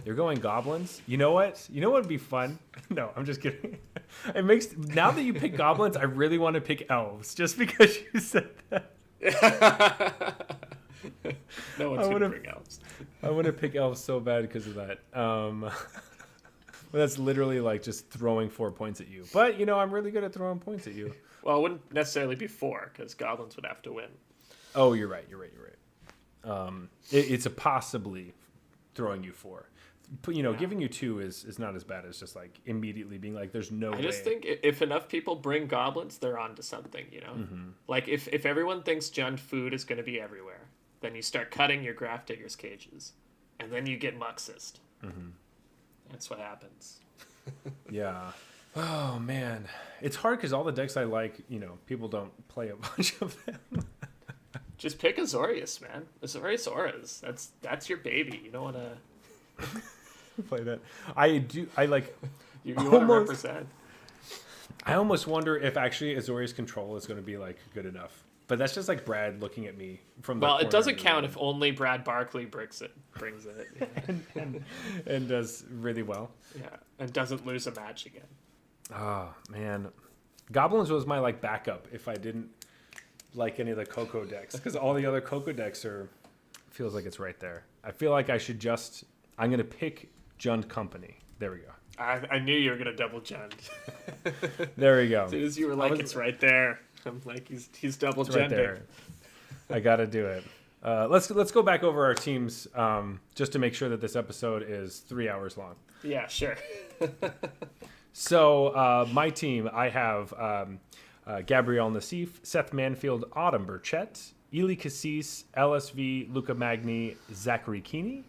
You're going goblins? You know what? You know what would be fun? No, I'm just kidding. It makes now that you pick goblins, I really want to pick elves just because you said that. No one's gonna bring elves. I want to pick elves so bad because of that. Well, that's literally like just throwing 4 points at you. But you know, I'm really good at throwing points at you. Well, it wouldn't necessarily be 4 because goblins would have to win. Oh, you're right. It's a possibly throwing you 4. But, you know, giving you 2 is not as bad as just like immediately being like, there's no way. I just think if enough people bring goblins, they're onto something, you know? Mm-hmm. Like if everyone thinks Jund food is going to be everywhere, then you start cutting your graph diggers' cages. And then you get Muxist. Mm-hmm. That's what happens. Yeah. Oh, man. It's hard because all the decks I like, you know, people don't play a bunch of them. Just pick Azorius, man. Azorius Auras. That's your baby. You don't want to play that. I like. You want to represent. I almost wonder if actually Azorius Control is going to be like good enough. But that's just like Brad looking at me from the Well, corner. it doesn't count if only Brad Barkley brings it. Yeah. and does really well. Yeah, and doesn't lose a match again. Oh, man. Goblins was my like backup if I didn't like any of the Coco decks. Because all the other Coco decks feels like it's right there. I feel like I'm going to pick Jund Company. There we go. I knew you were going to double Jund. There we go. As soon as you were like, it's right there. I'm like, he's double Junding. Right there. I got to do it. Let's go back over our teams just to make sure that this episode is 3 hours long. Yeah, sure. So my team, I have Gabrielle Nassif, Seth Manfield, Autumn Burchett, Ely Cassis, LSV, Luca Magni, Zachary Keeney.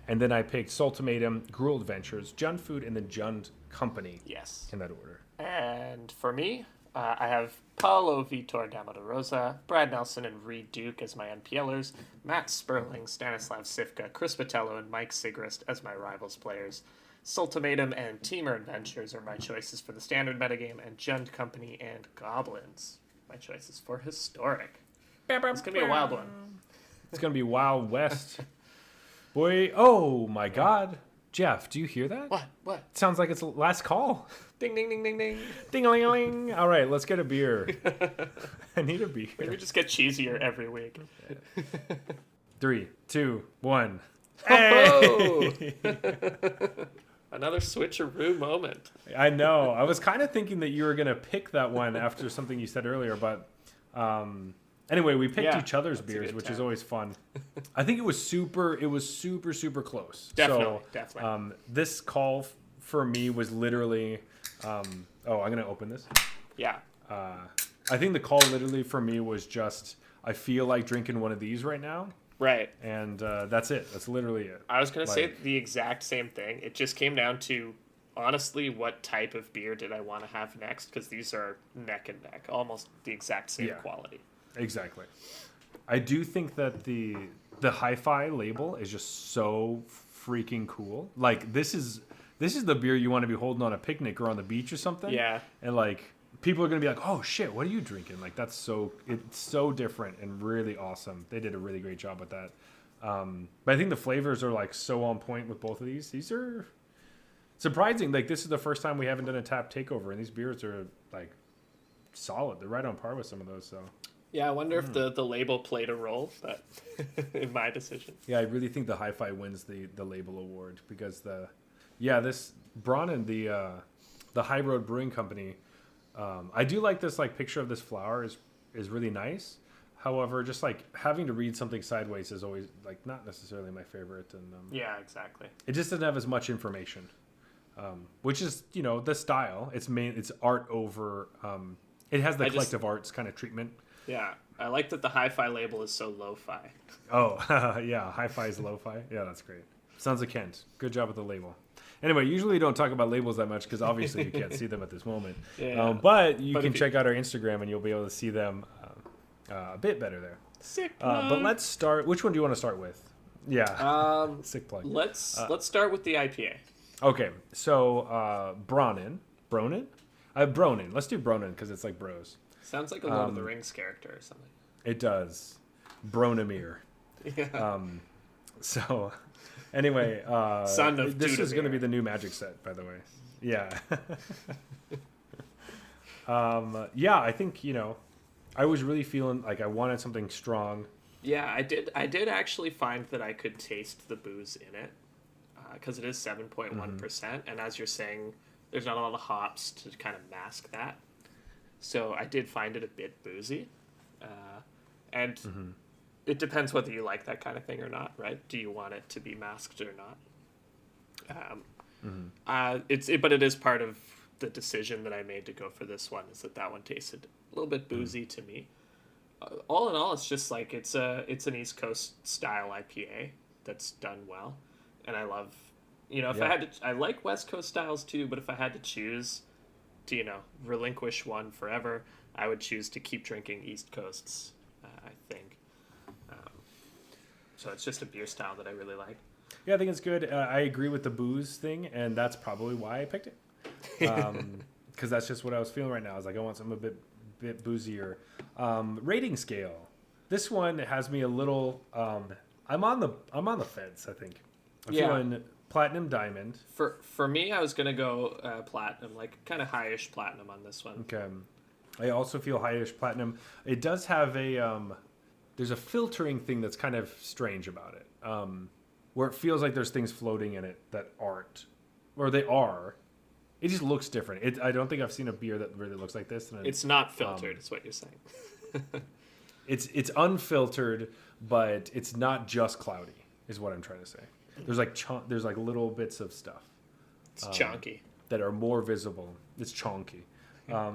And then I picked Soltimatum, Gruel Adventures, Jund Food, and then Jund Company. Yes. In that order. And for me, I have Paulo Vitor Damo Rosa, Brad Nelson, and Reed Duke as my NPLers, Matt Sperling, Stanislav Sivka, Chris Botello, and Mike Sigrist as my rivals players. Soltimatum and Teamer Adventures are my choices for the standard metagame, and Jund Company and Goblins, my choices for historic. It's going to be a wild one. It's going to be Wild West. Boy, oh my God. Jeff, do you hear that? What? It sounds like it's last call. Ding, ding, ding, ding, ding. Ding-a-ling-a-ling. All right, let's get a beer. I need a beer. Maybe just get cheesier every week. 3, 2, 1. Oh! Another switcheroo moment. I know. I was kind of thinking that you were going to pick that one after something you said earlier, but anyway, we picked each other's beers, which is always fun. I think it was super close. Definitely. This call for me was literally, I'm going to open this. Yeah. I think the call literally for me was just, I feel like drinking one of these right now. Right. And that's it. That's literally it. I was going to say the exact same thing. It just came down to, honestly, what type of beer did I want to have next? Because these are neck and neck, almost the exact same quality. Exactly. I do think that the hi-fi label is just so freaking cool. Like this is the beer you want to be holding on a picnic or on the beach or something. Yeah. And like people are gonna be like, "Oh shit, what are you drinking?" Like it's so different and really awesome. They did a really great job with that. But I think the flavors are like so on point with both of these. These are surprising. Like this is the first time we haven't done a tap takeover, and these beers are like solid. They're right on par with some of those. So. Yeah, I wonder if the label played a role, but in my decision. Yeah, I really think the hi-fi wins the label award because this Braun and the High Road Brewing Company. I do like this like picture of this flower is really nice. However, just like having to read something sideways is always like not necessarily my favorite, and Yeah, exactly. it just doesn't have as much information, which is the style. It's art over. It has the collective arts kind of treatment. Yeah, I like that the hi-fi label is so lo-fi. Oh, yeah, hi-fi is lo-fi. Yeah, that's great. Sons of Kent, good job with the label. Anyway, usually you don't talk about labels that much because obviously you can't see them at this moment. Yeah. But you can check out our Instagram and you'll be able to see them a bit better there. Sick plug. But let's start. Which one do you want to start with? Yeah. Sick plug. Let's start with the IPA. Okay, so Bronin. Bronin. Let's do Bronin because it's like bros. Sounds like a Lord of the Rings character or something. It does. Bronimir. Yeah. So, anyway, Son of this is Dudamir. going to be the new Magic set, by the way. Yeah. Yeah, I think I was really feeling like I wanted something strong. Yeah, I did actually find that I could taste the booze in it because it is 7.1%, and as you're saying, there's not a lot of hops to kind of mask that. So I did find it a bit boozy, and it depends whether you like that kind of thing or not, right? Do you want it to be masked or not? But it is part of the decision that I made to go for this one. Is that one tasted a little bit boozy to me. All in all, it's just like it's an East Coast style IPA that's done well, and I love. If I had to, I like West Coast styles too, but if I had to choose to, relinquish one forever, I would choose to keep drinking East Coasts, I think. So it's just a beer style that I really like. Yeah, I think it's good. I agree with the booze thing, and that's probably why I picked it. Because that's just what I was feeling right now. I was like, I want something a bit boozier. Rating scale. This one has me a little. I'm on the fence. I think. I'm feeling platinum diamond. For me, I was gonna go platinum, like kind of highish platinum on this one. Okay. I also feel highish platinum. It does have a there's a filtering thing that's kind of strange about it, where it feels like there's things floating in it that aren't, or they are. It just looks different. I don't think I've seen a beer that really looks like this. It's not filtered, is what you're saying. It's unfiltered, but it's not just cloudy, is what I'm trying to say. There's like little bits of stuff. It's chunky that are more visible. It's chunky.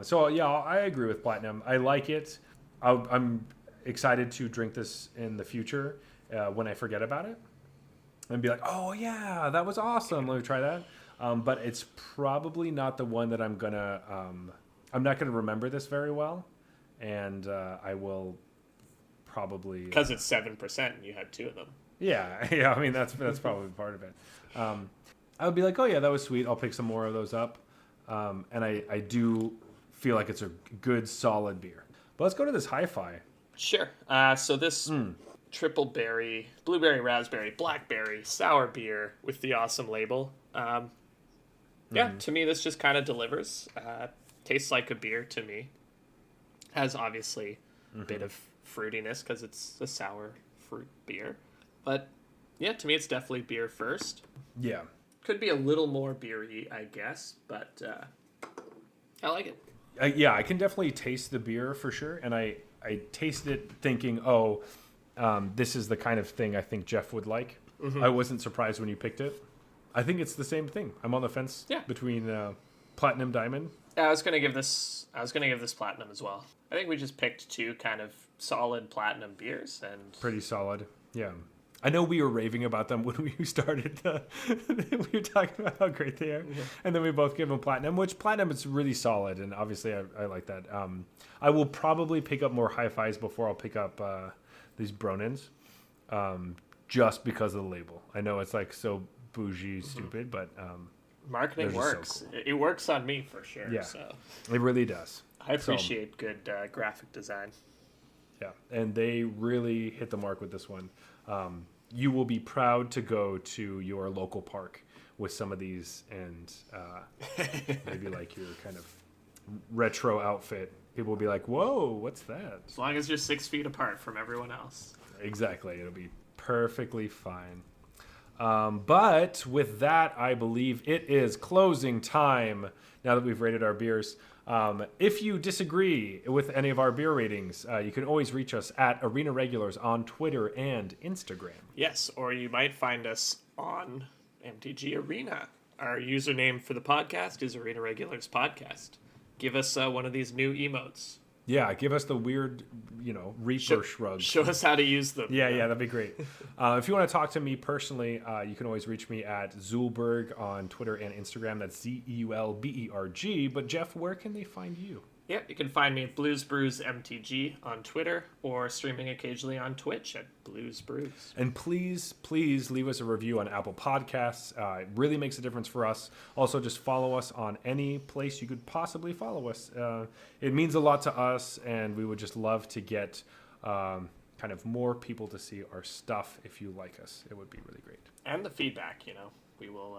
So yeah, I agree with platinum. I like it. I'm excited to drink this in the future when I forget about it and be like, oh yeah, that was awesome. Let me try that. But it's probably not the one that I'm not gonna remember this very well, and I will probably because it's 7% and you had 2 of them. Yeah. I mean, that's probably part of it. I would be like, oh yeah, that was sweet. I'll pick some more of those up. And I do feel like it's a good, solid beer. But let's go to this hi-fi. Sure. So this triple berry, blueberry, raspberry, blackberry, sour beer with the awesome label. To me, this just kind of delivers. Tastes like a beer to me. Has obviously a bit of fruitiness because it's a sour fruit beer. But yeah, to me, it's definitely beer first. Yeah. Could be a little more beery, I guess, but I like it. I can definitely taste the beer for sure. And I tasted it thinking, this is the kind of thing I think Jeff would like. I wasn't surprised when you picked it. I think it's the same thing. I'm on the fence between platinum diamond. I was gonna give this platinum as well. I think we just picked 2 kind of solid platinum beers and pretty solid. Yeah. I know we were raving about them when we started. We were talking about how great they are, and then we both give them platinum. Which platinum is really solid, and obviously I like that. I will probably pick up more hi-fis before I'll pick up these Bronins, just because of the label. I know it's like so bougie, stupid, but marketing works. So cool. It works on me for sure. Yeah, so. It really does. I appreciate good graphic design. Yeah, and they really hit the mark with this one. You will be proud to go to your local park with some of these and maybe like your kind of retro outfit. People will be like, whoa, what's that? As long as you're 6 feet apart from everyone else. Exactly. It'll be perfectly fine. But with that, I believe it is closing time. now that we've rated our beers. If you disagree with any of our beer ratings, you can always reach us at Arena Regulars on Twitter and Instagram. Yes, or you might find us on MTG Arena. Our username for the podcast is Arena Regulars Podcast. Give us one of these new emotes. Yeah, give us the weird, Reaper shrug. Show us how to use them. Yeah, that'd be great. If you want to talk to me personally, you can always reach me at Zulberg on Twitter and Instagram. That's ZEULBERG. But Jeff, where can they find you? Yeah, you can find me at Blues Brews MTG on Twitter or streaming occasionally on Twitch at Blues Brews. And please leave us a review on Apple Podcasts. It really makes a difference for us. Also, just follow us on any place you could possibly follow us. It means a lot to us, and we would just love to get kind of more people to see our stuff. If you like us, it would be really great. And the feedback, we will.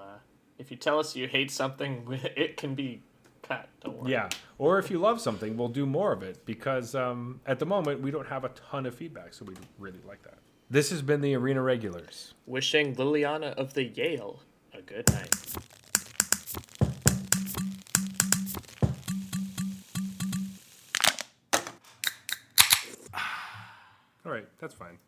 If you tell us you hate something, it can be cut. Don't worry. Yeah, or if you love something, we'll do more of it because at the moment we don't have a ton of feedback, so we'd really like that. This has been the Arena Regulars. Wishing Liliana of the Yale a good night. All right, that's fine.